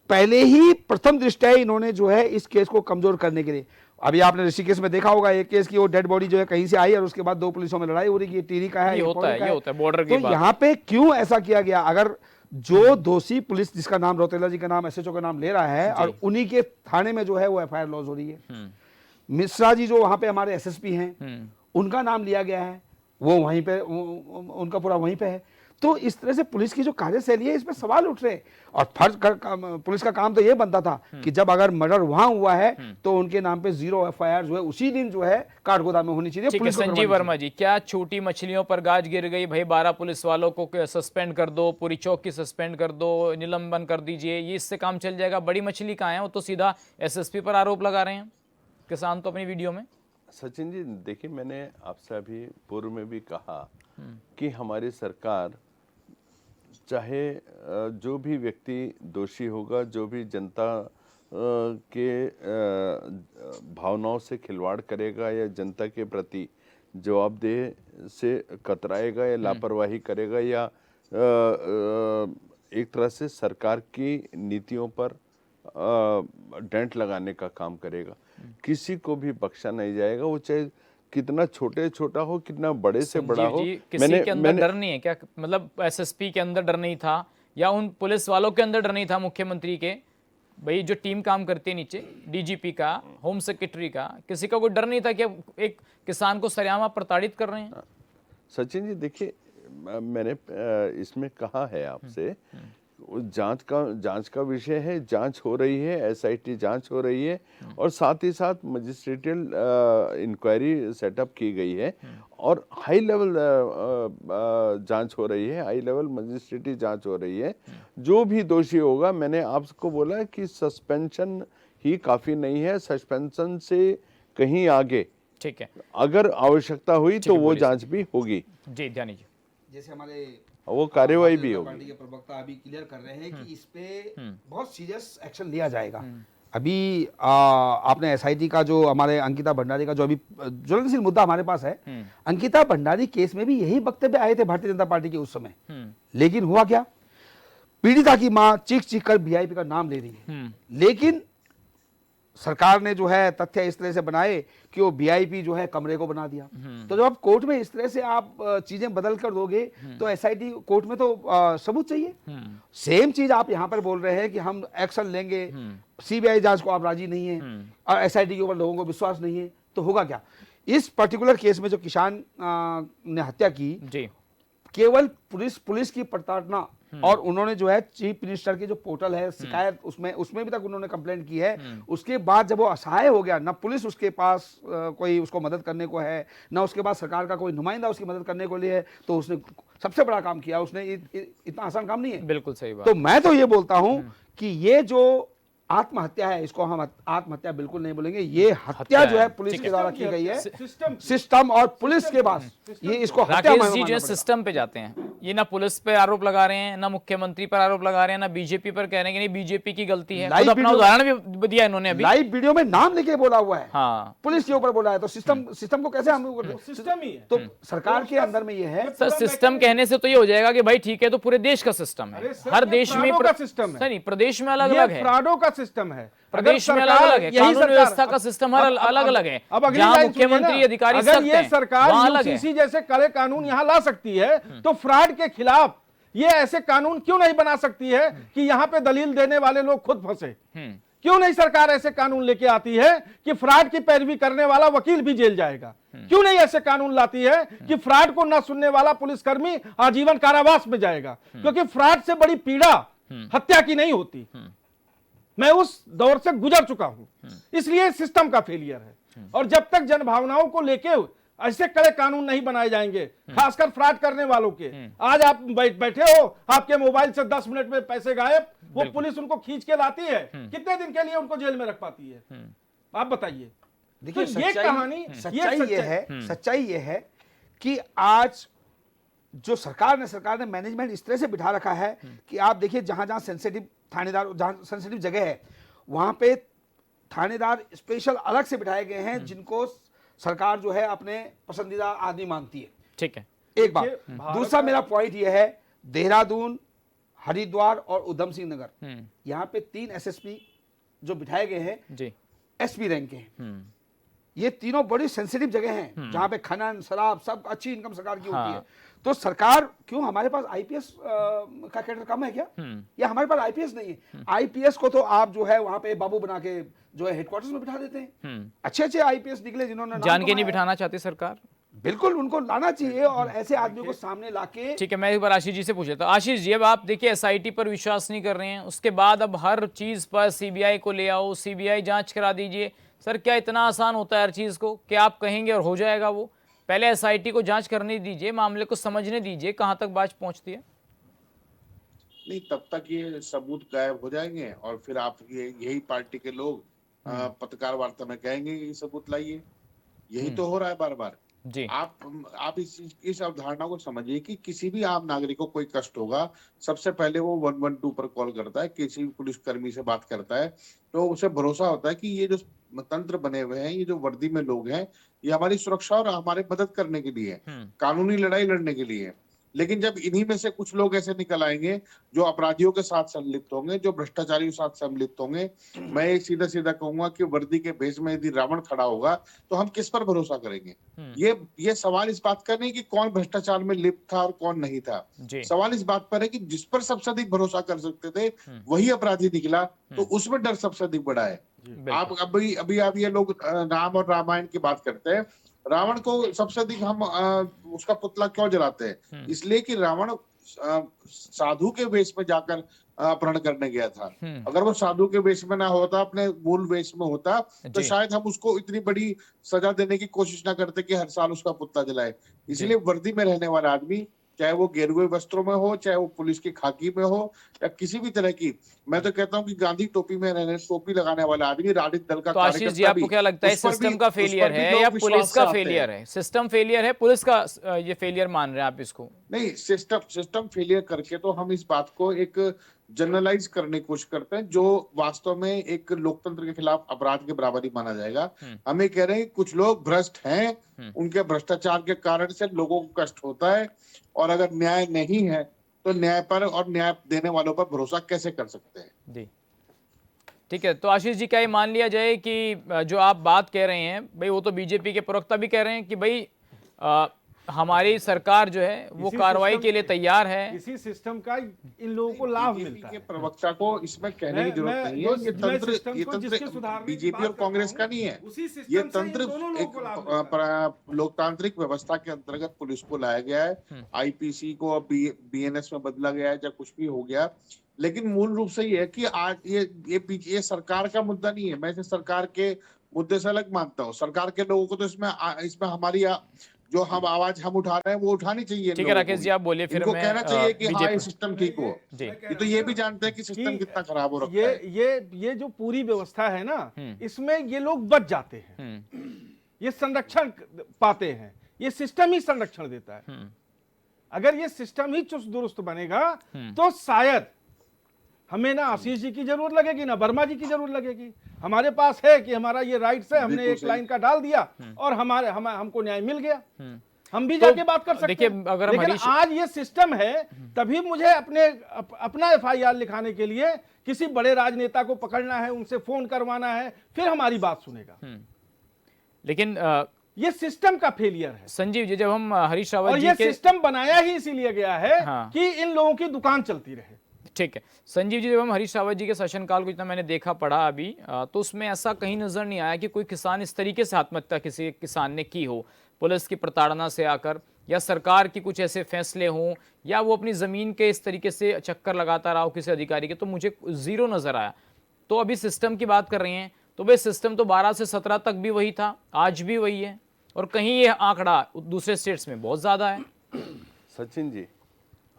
[SPEAKER 5] पहले ही प्रथम दृष्टया इन्होंने जो है इस केस को कमजोर करने के लिए, अभी आपने ऋषिकेश में देखा होगा एक केस की वो डेड बॉडी जो है कहीं से आई और उसके बाद दो पुलिसों में लड़ाई हो रही है, टीरी का है,
[SPEAKER 1] ये होता है बॉर्डर की
[SPEAKER 5] तो
[SPEAKER 1] बात।
[SPEAKER 5] यहाँ पे क्यों ऐसा किया गया? अगर जो दोषी पुलिस जिसका नाम रौतेला जी का नाम एसएचओ का नाम ले रहा है और उन्हीं के थाने में जो है वो एफआईआर लॉज हो रही है, मिश्रा जी जो वहां पे हमारे एसएसपी हैं उनका नाम लिया गया है, वो वहीं पे उनका पूरा वहीं पे है, तो इस तरह से पुलिस की जो कार्यशैली है इस पर सवाल उठ रहे हैं। और फर्ज पुलिस का काम तो ये बनता था कि जब अगर मर्डर वहां हुआ है तो उनके नाम पे 0 एफआईआर जो है उसी दिन जो है काठगोदाम में होनी चाहिए। पुलिस
[SPEAKER 1] संजीव वर्मा जी, क्या छोटी मछलियों पर गाज गिर गई? भाई 12 पुलिस वालों को सस्पेंड कर दो, पूरी चौकी सस्पेंड कर दो, निलंबन कर दीजिए, ये इससे काम चल जाएगा? बड़ी मछली कहाँ है? वो तो सीधा एसएसपी पर आरोप लगा रहे हैं किसान तो अपनी वीडियो में।
[SPEAKER 2] सचिन जी देखिए, मैंने आपसे अभी पूर्व में भी कहा कि हमारी सरकार चाहे जो भी व्यक्ति दोषी होगा, जो भी जनता के भावनाओं से खिलवाड़ करेगा या जनता के प्रति जवाबदेह से कतराएगा या लापरवाही करेगा या एक तरह से सरकार की नीतियों पर डेंट लगाने का काम करेगा, किसी को भी बख्शा नहीं जाएगा, वो चाहे कितना छोटा हो, कितना बड़े से बड़ा हो।
[SPEAKER 1] किसी के अंदर डर नहीं है क्या? मतलब एसएसपी के अंदर डर नहीं था या उन पुलिस वालों के अंदर डर नहीं था मुख्यमंत्री के? भाई जो टीम काम करती है नीचे, डीजीपी का, होम सेक्रेटरी का, किसी का कोई डर नहीं था कि एक किसान को सरेआम आप प्रताड़ित कर रहे हैं?
[SPEAKER 2] सचिन जी देखिए, मैंने इसमें कहा है आपसे, जांच का विषय है, जांच हो रही है, एसआईटी जांच हो रही है और साथ ही साथ मजिस्ट्रेटियल इंक्वायरी सेटअप की गई है और हाई लेवल जांच हो रही है, हाई लेवल मजिस्ट्रेटी जांच हो रही है। जो भी दोषी होगा, मैंने आपको बोला कि सस्पेंशन ही काफी नहीं है, सस्पेंशन से कहीं आगे
[SPEAKER 1] ठीक है,
[SPEAKER 2] अगर आवश्यकता हुई तो वो जांच भी होगी।
[SPEAKER 1] जी ध्यानी जी,
[SPEAKER 5] जैसे हमारे
[SPEAKER 2] वो कार्यवाही भी होगी।
[SPEAKER 5] पार्टी के प्रवक्ता अभी क्लियर कर रहे हैं कि इस पे बहुत सीरियस एक्शन लिया जाएगा। अभी आपने एसआईटी का जो हमारे अंकिता भंडारी का जो अभी ज्वलनशील मुद्दा हमारे पास है, अंकिता भंडारी केस में भी यही वक्तव्य आए थे भारतीय जनता पार्टी के उस समय, लेकिन हुआ क्या? पीड़िता की मां चीख कर वीआईपी का नाम ले रही है, लेकिन सरकार ने जो है तथ्य इस तरह से बनाए कि वो वीआईपी जो है कमरे को बना दिया। तो जब आप कोर्ट में इस तरह से आप चीजें बदल कर दोगे तो एसआईटी कोर्ट में तो सबूत चाहिए। सेम चीज आप यहाँ पर बोल रहे हैं कि हम एक्शन लेंगे, सीबीआई जांच को आप राजी नहीं है और एसआईटी के ऊपर लोगों को विश्वास नहीं है, तो होगा क्या? इस पर्टिकुलर केस में जो किसान ने हत्या की, केवल पुलिस की प्रताड़ना और उन्होंने जो है चीफ मिनिस्टर की जो पोर्टल है शिकायत, उसमें भी तक उन्होंने कंप्लेंट की है। उसके बाद जब वो असहाय हो गया, ना पुलिस उसके पास कोई उसको मदद करने को है, ना उसके पास सरकार का कोई नुमाइंदा उसकी मदद करने को लिए है, तो उसने सबसे बड़ा काम किया। उसने इतना आसान काम नहीं है।
[SPEAKER 1] बिल्कुल सही बात।
[SPEAKER 5] तो मैं तो ये बोलता हूं कि ये जो आत्महत्या है, इसको हम आत्महत्या बिल्कुल नहीं बोलेंगे, ये हत्या जो है पुलिस के द्वारा की गई है, सिस्टम और पुलिस के पास, ये इसको हत्या
[SPEAKER 1] राकेश जी जो सिस्टम पे जाते हैं, ये ना पुलिस पे आरोप लगा रहे हैं, ना मुख्यमंत्री पर आरोप लगा रहे हैं, ना बीजेपी पर कह रहे हैं कि नहीं बीजेपी की गलती है। खुद अपना उदाहरण भी दिया इन्होंने अभी
[SPEAKER 5] लाइव वीडियो में नाम लेके बोला हुआ है।
[SPEAKER 1] हाँ,
[SPEAKER 5] पुलिस के ऊपर बोला है, तो सिस्टम को कैसे हम
[SPEAKER 4] सिस्टम ही है।
[SPEAKER 5] तो सरकार के अंदर में ये है।
[SPEAKER 1] सर सिस्टम कहने से तो ये हो जाएगा कि भाई ठीक है, तो पूरे देश का सिस्टम है, हर देश में
[SPEAKER 4] सिस्टम है,
[SPEAKER 1] नहीं प्रदेश में अलग अलग है,
[SPEAKER 4] फ्रॉडों का सिस्टम है,
[SPEAKER 1] प्रदेश में अलग अलग है, कानून व्यवस्था का सिस्टम हर अलग अलग है।
[SPEAKER 4] अब अगली
[SPEAKER 1] जहां
[SPEAKER 4] लाइन
[SPEAKER 1] मुख्यमंत्री अधिकारी
[SPEAKER 4] अगर ये सरकार
[SPEAKER 1] वहां अलग है।
[SPEAKER 4] यूसीसी जैसे कड़े कानून यहाँ ला सकती है तो फ्रॉड के खिलाफ ये ऐसे कानून क्यों नहीं बना सकती है कि यहाँ पे दलील देने वाले लोग खुद फंसे? क्यों नहीं सरकार ऐसे कानून लेके आती है कि फ्रॉड की पैरवी करने वाला वकील भी जेल जाएगा? क्यों नहीं ऐसे कानून लाती है कि फ्रॉड को न सुनने वाला पुलिसकर्मी आजीवन कारावास में जाएगा? क्योंकि फ्रॉड से बड़ी पीड़ा हत्या की नहीं होती। मैं उस दौर से गुजर चुका हूं, इसलिए सिस्टम का फेलियर है। और जब तक जनभावनाओं को लेके ऐसे कड़े कानून नहीं बनाए जाएंगे, खासकर फ्रॉड करने वालों के, आज आप बैठे हो, आपके मोबाइल से 10 मिनट में पैसे गायब, वो पुलिस उनको खींच के लाती है, कितने दिन के लिए उनको जेल में रख पाती है? आप बताइए।
[SPEAKER 5] देखिए
[SPEAKER 4] तो ये कहानी,
[SPEAKER 5] सच्चाई ये है कि आज जो सरकार ने मैनेजमेंट इस तरह से बिठा रखा है कि आप देखिए जहां जहां सेंसिटिव थानेदार, जहां सेंसिटिव जगह है वहां पे थानेदार स्पेशल अलग से बिठाए गए हैं जिनको सरकार जो है अपने पसंदीदा आदमी मानती है।
[SPEAKER 1] ठीक है,
[SPEAKER 5] एक बात। दूसरा मेरा पॉइंट यह है, देहरादून, हरिद्वार और उधम सिंह नगर, यहाँ पे 3 एसएसपी जो बिठाए गए हैं
[SPEAKER 1] जी,
[SPEAKER 5] एसपी रैंक के हैं। ये तीनों बड़ी सेंसिटिव जगह हैं जहां पे खनन, शराब, सब अच्छी इनकम सरकार की होती है। तो सरकार क्यों, हमारे पास आईपीएस का कैडर कम है क्या, या हमारे पास आईपीएस नहीं है? आईपीएस को तो आप जो है वहां पे बाबू बना के जो है हेडक्वार्टर्स में बिठा देते हैं। अच्छे आईपीएस निकले जिन्होंने
[SPEAKER 1] जान के नहीं बिठाना चाहती सरकार?
[SPEAKER 5] बिल्कुल उनको लाना चाहिए और ऐसे आदमियों को सामने लाके।
[SPEAKER 1] ठीक है, मैं एक बार आशीष जी से पूछ लेता हूं। आशीष जी, अब आप देखिए एसआईटी पर विश्वास नहीं कर रहे हैं, उसके बाद अब हर चीज पर सीबीआई को ले आओ, सीबीआई जांच करा दीजिए। सर क्या इतना आसान होता है हर चीज को? क्या आप कहेंगे और हो जाएगा वो? पहले एसआईटी को जांच करने दीजिए, मामले को समझने दीजिए कहां तक बात पहुंचती है।
[SPEAKER 3] नहीं, तब तक ये सबूत गायब हो जाएंगे और फिर आप यही पार्टी के लोग पत्रकार वार्ता में कहेंगे ये सबूत लाइए। यही तो हो रहा है बार बार
[SPEAKER 1] जी।
[SPEAKER 3] आप इस अवधारणा को समझिए कि किसी भी आम नागरिक को कोई कष्ट होगा, सबसे पहले वो 112 पर कॉल करता है, किसी भी पुलिसकर्मी से बात करता है, तो उसे भरोसा होता है कि ये जो तंत्र बने हुए हैं, ये जो वर्दी में लोग हैं, ये हमारी सुरक्षा और हमारी मदद करने के लिए, कानूनी लड़ाई लड़ने के लिए। लेकिन जब इन्हीं में से कुछ लोग ऐसे निकल आएंगे जो अपराधियों के साथ संलिप्त होंगे, जो भ्रष्टाचारियों के साथ संलिप्त होंगे, मैं एक सीधा सीधा कहूंगा कि वर्दी के भेष में यदि रावण खड़ा होगा तो हम किस पर भरोसा करेंगे? ये सवाल इस बात का नहीं कि कौन भ्रष्टाचार में लिप्त था और कौन नहीं था। सवाल इस बात पर है कि जिस पर सबसे अधिक भरोसा कर सकते थे वही अपराधी निकला, तो उसमें डर सबसे अधिक बड़ा है। आप अभी आप ये लोग राम और रामायण की बात करते हैं, रावण को सबसे अधिक हम उसका पुतला क्यों जलाते हैं? इसलिए कि रावण साधु के वेश में जाकर अपहरण करने गया था। अगर वो साधु के वेश में ना होता, अपने मूल वेश में होता, तो शायद हम उसको इतनी बड़ी सजा देने की कोशिश ना करते कि हर साल उसका पुतला जलाए। इसलिए वर्दी में रहने वाला आदमी, चाहे वो गेरुए वस्त्रों में हो, चाहे वो पुलिस की खाकी में हो, या किसी भी तरह की, मैं तो कहता हूँ कि गांधी टोपी में रहने, टोपी लगाने वाला आदमी राजनीतिक दल का
[SPEAKER 1] तो आशीष जी, आपको क्या लगता है सिस्टम का फेलियर है या पुलिस का फेलियर है? सिस्टम फेलियर है, पुलिस का ये फेलियर मान रहे हैं आप इसको?
[SPEAKER 3] नहीं, सिस्टम फेलियर करके तो हम इस बात को एक जनरलाइज करने की कोशिश करते हैं, जो वास्तव में एक लोकतंत्र के खिलाफ अपराध के बराबर ही माना जाएगा। हम ये कह रहे हैं कि कुछ लोग भ्रष्ट हैं, उनके भ्रष्टाचार के कारण से लोगों को कष्ट होता है, और अगर न्याय नहीं है तो न्याय पर और न्याय देने वालों पर भरोसा कैसे कर सकते हैं?
[SPEAKER 1] जी ठीक है। तो आशीष जी, क्या ये मान लिया जाए कि जो आप बात कह रहे हैं भाई, वो तो बीजेपी के प्रवक्ता भी कह रहे हैं कि भाई हमारी सरकार जो है वो कार्रवाई के लिए तैयार है,
[SPEAKER 4] इसी सिस्टम का इन लोगों को लाभ मिलता है।
[SPEAKER 3] प्रवक्ता को इसमें कहने की जरूरत नहीं है। ये तंत्र बीजेपी और कांग्रेस का नहीं है, ये तंत्र एक लोकतांत्रिक व्यवस्था के अंतर्गत पुलिस को लाया गया है, आईपीसी को बीएनएस में बदला गया है, या कुछ भी हो गया। लेकिन मूल रूप से ये है कि आज ये सरकार का मुद्दा नहीं है। मैं इसे सरकार के मुद्दे से अलग मानता हूँ। सरकार के लोगों को तो इसमें हमारी जो हम आवाज हम उठा रहे हैं वो उठानी चाहिए।
[SPEAKER 1] ठीक है राकेश जी, आप बोलिए। फिर मैं
[SPEAKER 3] कहना चाहिए कि हाँ, ये सिस्टम ठीक हो। ये तो ये भी जानते हैं कि सिस्टम कितना खराब हो रखा है।
[SPEAKER 4] ये जो पूरी व्यवस्था है ना, इसमें ये लोग बच जाते हैं, ये संरक्षण पाते हैं, ये सिस्टम ही संरक्षण देता है। अगर ये सिस्टम ही चुस्त दुरुस्त बनेगा तो शायद हमें ना आशीष जी की जरूरत लगेगी ना वर्मा जी की जरूरत लगेगी। हमारे पास है कि हमारा ये राइट्स है, हमने एक लाइन का डाल दिया और हमको न्याय मिल गया, हम भी जाके बात कर सकते हैं।
[SPEAKER 1] अगर
[SPEAKER 4] लेकिन आज ये सिस्टम है, तभी मुझे अपना FIR लिखाने के लिए किसी बड़े राजनेता को पकड़ना है, उनसे फोन करवाना है, फिर हमारी बात सुनेगा।
[SPEAKER 1] लेकिन
[SPEAKER 4] ये सिस्टम का फेलियर है
[SPEAKER 1] संजीव जी। जब हम हरीश रावत
[SPEAKER 4] और
[SPEAKER 1] जी
[SPEAKER 4] ये
[SPEAKER 1] के
[SPEAKER 4] सिस्टम बनाया ही इसीलिए गया है कि इन लोगों की दुकान चलती रहे।
[SPEAKER 1] ठीक है संजीव जी, जब हम हरीश रावत जी के शासनकाल को जितना मैंने देखा पढ़ा अभी, तो उसमें ऐसा कहीं नजर नहीं आया कि कोई किसान इस तरीके से आत्महत्या किसी किसान ने की हो, पुलिस की प्रताड़ना से आकर, या सरकार की कुछ ऐसे फैसले हों, या वो अपनी जमीन के इस तरीके से चक्कर लगाता रहा हो किसी अधिकारी के, तो मुझे जीरो नजर आया। तो अभी सिस्टम की बात कर रहे हैं, तो भाई सिस्टम तो 12 से 17 तक भी वही था, आज भी वही है, और कहीं ये आंकड़ा दूसरे स्टेट्स में बहुत ज्यादा है।
[SPEAKER 2] सचिन जी,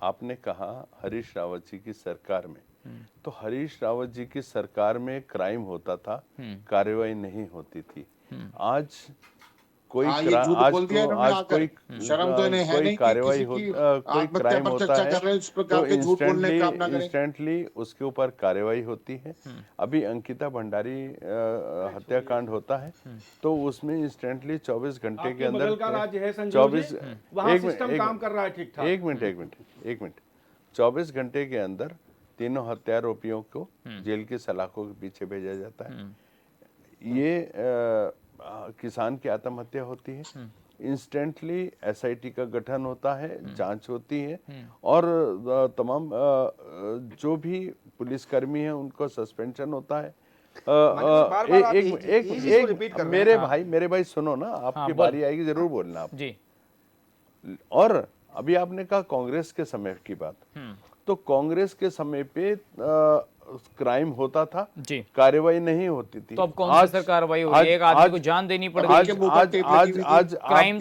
[SPEAKER 2] आपने कहा हरीश रावत जी की सरकार में, तो हरीश रावत जी की सरकार में क्राइम होता था, कार्रवाई नहीं होती थी। आज कोई
[SPEAKER 3] हाँ, ये झूठ बोल दिया इन्होंने
[SPEAKER 2] आज
[SPEAKER 3] आकर।
[SPEAKER 2] कोई
[SPEAKER 3] शर्म तो इन्हें है नहीं कि
[SPEAKER 2] कार्रवाई
[SPEAKER 3] किसी
[SPEAKER 2] हो
[SPEAKER 3] की
[SPEAKER 2] कोई
[SPEAKER 3] आत्महत्या
[SPEAKER 2] क्राइम
[SPEAKER 3] पर
[SPEAKER 2] होता
[SPEAKER 3] चर्चा
[SPEAKER 2] है
[SPEAKER 3] कर रहे हैं, इस
[SPEAKER 2] तो
[SPEAKER 3] प्रकार के झूठ बोलने का काम ना करें।
[SPEAKER 2] इंस्टेंटली उसके ऊपर कार्रवाई होती है। अभी अंकिता भंडारी हत्याकांड होता है तो उसमें इंस्टेंटली 24 घंटे के अंदर
[SPEAKER 4] बगल का राज्य है संजीव जी, वहाँ सिस्टम काम कर रहा है ठीक ठाक।
[SPEAKER 2] एक मिनट 24 घंटे के अंदर तीनों हत्यारोपियों को जेल की सलाखों के पीछे भेजा जाता है। ये किसान की आत्महत्या होती है, इंस्टेंटली SIT का गठन होता है, जांच होती है, और तमाम जो भी पुलिसकर्मी हैं उनको सस्पेंशन होता है। मेरे भाई सुनो ना, आपकी बारी आएगी, जरूर बोलना आप
[SPEAKER 1] जी।
[SPEAKER 2] और अभी आपने कहा कांग्रेस के समय की बात, तो कांग्रेस के समय पे क्राइम होता था
[SPEAKER 1] जी,
[SPEAKER 2] कार्रवाई नहीं होती थी।
[SPEAKER 1] तो अब कौन सी सर कार्रवाई हो रही है? एक आदमी को जान देनी पड़ रही है। क्राइम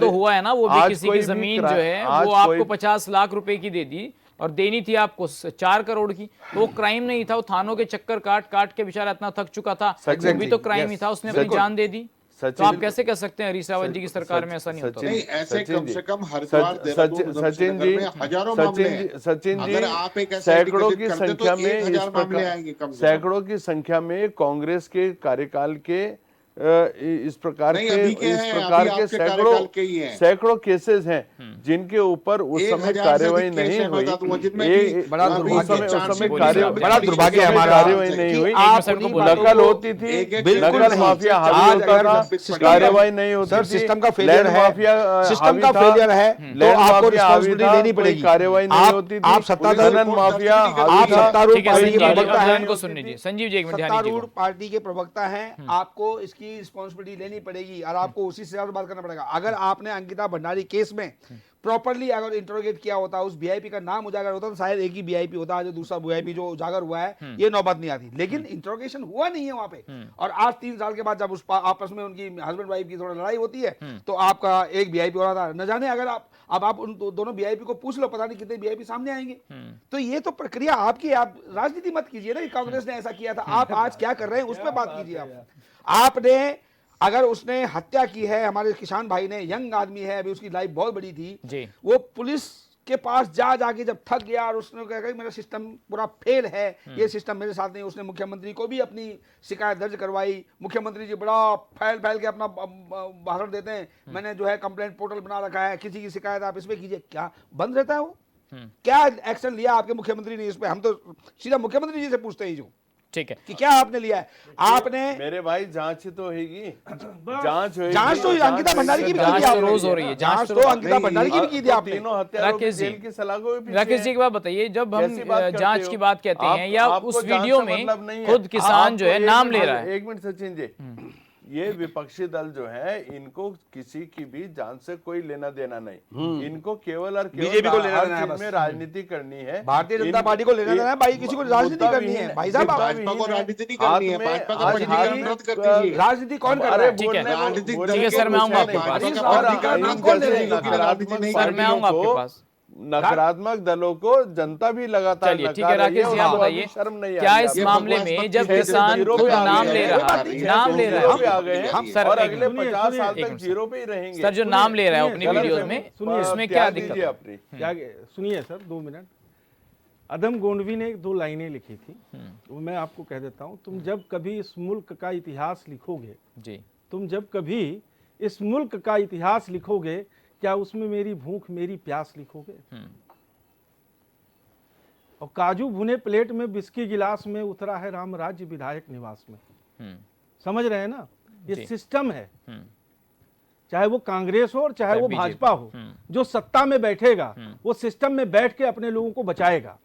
[SPEAKER 1] तो हुआ है ना, वो भी किसी की जमीन जो है वो आपको 50 लाख रुपए की दे दी और देनी थी आपको 4 करोड़ की, तो वो क्राइम नहीं था, वो थानों के चक्कर काट के बेचारा इतना थक चुका था, वो भी तो क्राइम ही था, उसने अपनी जान दे दी। तो आप कैसे कह सकते हैं हरीश रावत जी की सरकार में ऐसा नहीं होता?
[SPEAKER 3] नहीं, ऐसे कम से कम हरिद्वार, देहरादून, मुजफ्फरनगर में हजारों मामले हैं।
[SPEAKER 2] सचिन जी,
[SPEAKER 3] अगर आप एक
[SPEAKER 2] सैकड़ों की
[SPEAKER 3] करते
[SPEAKER 2] संख्या
[SPEAKER 3] तो
[SPEAKER 2] में
[SPEAKER 3] 1000 मामले आएंगे कम से कम।
[SPEAKER 2] सैकड़ों की संख्या में कांग्रेस के कार्यकाल के इस प्रकार के सैकड़ों केसेस हैं जिनके ऊपर उस समय कार्रवाई नहीं हुई।
[SPEAKER 5] बड़ा दुर्भाग्य
[SPEAKER 2] हमारा, कार्रवाई नहीं हुई, नकल होती थी, नकल माफिया हावी होता था, कार्रवाई नहीं होती।
[SPEAKER 5] सर सिस्टम का फेलियर है, तो आपको रिस्पांसिबिलिटी लेनी पड़ेगी,
[SPEAKER 2] कार्रवाई नहीं होती थी,
[SPEAKER 5] आप सत्ताधारी
[SPEAKER 2] माफिया,
[SPEAKER 5] आप सत्तारूढ़ पार्टी के प्रवक्ता हैं,
[SPEAKER 1] को सुन लीजिए संजीव जी, एक मिनट,
[SPEAKER 5] सत्तारूढ़ पार्टी के प्रवक्ता हैं, आपको इसकी रिस्पांसिबिलिटी लेनी पड़ेगी और आपको उसी से बात करना पड़ेगा। अगर आपने अंकिता भंडारी केस में प्रॉपर्ली अगर इंटरोगेट किया होता, उस VIP का नाम उजागर होता, तो शायद एक ही VIP होता, जो दूसरा VIP जो उजागर हुआ है ये नौबत नहीं आती। लेकिन इंटरोगेशन हुआ नहीं है वहां पे, और आज 3 साल के बाद जब उस आपस में उनकी हस्बैंड वाइफ की थोड़ा लड़ाई होती है तो आपका एक VIP हो रहा था, न जाने अगर आप उन दोनों VIP को पूछ लो, पता नहीं कितने VIP सामने आएंगे। तो ये तो प्रक्रिया आपकी, आप राजनीति मत कीजिए ना कि कांग्रेस ने ऐसा किया था, आप आज क्या कर रहे हैं उस पर बात कीजिए। आपने अगर उसने हत्या की है, हमारे किसान भाई ने, यंग आदमी है, अभी उसकी लाइफ बहुत बड़ी थी, वो पुलिस के पास जाके जब थक गया और उसने कहा कि मेरा सिस्टम पूरा फेल है, ये सिस्टम मेरे साथ नहीं, उसने मुख्यमंत्री को भी अपनी शिकायत दर्ज करवाई। मुख्यमंत्री जी बड़ा फैल के अपना भाषण देते हैं, मैंने जो है कंप्लेंट पोर्टल बना रखा है, किसी की शिकायत आप इसमें कीजिए, क्या बंद रहता है वो? क्या एक्शन लिया आपके मुख्यमंत्री ने इस पे? हम तो सीधा मुख्यमंत्री जी से पूछते हैं, जो
[SPEAKER 1] ठीक है
[SPEAKER 5] कि क्या आपने लिया है? आपने
[SPEAKER 2] मेरे भाई जांच तो होगी, जांच
[SPEAKER 5] तो अंकिता भंडारी की भी की थी,
[SPEAKER 1] रोज हो रही है
[SPEAKER 5] जांच तो अंकिता भंडारी की भी की थी आपने।
[SPEAKER 1] राकेश जी एक बात बताइए, जब हम जांच की बात कहते हैं या उस वीडियो में खुद किसान जो है नाम ले रहा है।
[SPEAKER 2] एक मिनट सचिन जी, ये विपक्षी दल जो है इनको किसी की भी जान से कोई लेना देना नहीं, इनको केवल और केवल
[SPEAKER 5] बीजेपी को लेना देना है,
[SPEAKER 2] में राजनीति करनी है,
[SPEAKER 5] भारतीय जनता पार्टी को लेना देना है, भाई किसी को राजनीति करनी है। भाई साहब
[SPEAKER 3] भाजपा को राजनीति नहीं करनी है, भाजपा का पंजीकरण रद्द कर दीजिए।
[SPEAKER 5] राजनीति कौन कर रहा है?
[SPEAKER 1] ठीक है,
[SPEAKER 3] राजनीतिक
[SPEAKER 1] ठीक है सर, मैं आऊंगा आपके पास,
[SPEAKER 2] और
[SPEAKER 1] सर मैं आऊंगा आपके पास।
[SPEAKER 2] नकारात्मक दलों को जनता भी लगातार
[SPEAKER 1] चलिए ठीक
[SPEAKER 2] नकार
[SPEAKER 1] है
[SPEAKER 2] रही है
[SPEAKER 1] राकेश
[SPEAKER 2] और
[SPEAKER 1] जी, आप
[SPEAKER 2] उनको अभी
[SPEAKER 1] बताइए
[SPEAKER 2] शर्म नहीं आ
[SPEAKER 1] क्या
[SPEAKER 2] रही
[SPEAKER 1] इस
[SPEAKER 2] है।
[SPEAKER 3] ये
[SPEAKER 1] मामले
[SPEAKER 3] बकवास
[SPEAKER 1] में
[SPEAKER 3] मत
[SPEAKER 1] जब
[SPEAKER 3] कीजिए,
[SPEAKER 1] किसान
[SPEAKER 2] जीरो
[SPEAKER 1] खुद
[SPEAKER 2] पे आ
[SPEAKER 1] नाम
[SPEAKER 2] गए
[SPEAKER 1] ले
[SPEAKER 2] हैं।
[SPEAKER 1] रहा है, नाम ले
[SPEAKER 2] जीरो पे
[SPEAKER 1] रहा
[SPEAKER 2] आ
[SPEAKER 1] है
[SPEAKER 2] गए हैं
[SPEAKER 1] सर,
[SPEAKER 2] और
[SPEAKER 1] एक
[SPEAKER 2] अगले
[SPEAKER 1] मिनट,
[SPEAKER 2] 50 साल
[SPEAKER 1] एक
[SPEAKER 2] तक
[SPEAKER 1] मिनट,
[SPEAKER 2] जीरो पे ही रहेंगे।
[SPEAKER 1] सर जो नाम ले रहा है अपनी
[SPEAKER 4] सुनिए,
[SPEAKER 1] वीडियोस में
[SPEAKER 4] सुनिए,
[SPEAKER 1] उसमें क्या
[SPEAKER 2] त्याग
[SPEAKER 1] दिक्कत
[SPEAKER 2] दीजिए
[SPEAKER 1] है?
[SPEAKER 2] अपनी।
[SPEAKER 4] क्या सुनिए सर, 2 मिनट। अदम गोंडवी ने 2 लाइनें लिखी थी, वो मैं आपको कह देता हूँ। तुम जब कभी इस मुल्क का इतिहास लिखोगे,
[SPEAKER 1] जी,
[SPEAKER 4] तुम जब कभी इस मुल्क का इतिहास लिखोगे, क्या उसमें मेरी भूख मेरी प्यास लिखोगे? और काजू भुने प्लेट में बिस्की गिलास में उतरा है राम राज्य विधायक निवास में। समझ रहे हैं ना? ये
[SPEAKER 1] जी।
[SPEAKER 4] सिस्टम है, चाहे वो कांग्रेस हो और चाहे वो
[SPEAKER 1] बीजेपी।
[SPEAKER 4] भाजपा हो, जो सत्ता में बैठेगा वो सिस्टम में बैठ के अपने लोगों को बचाएगा।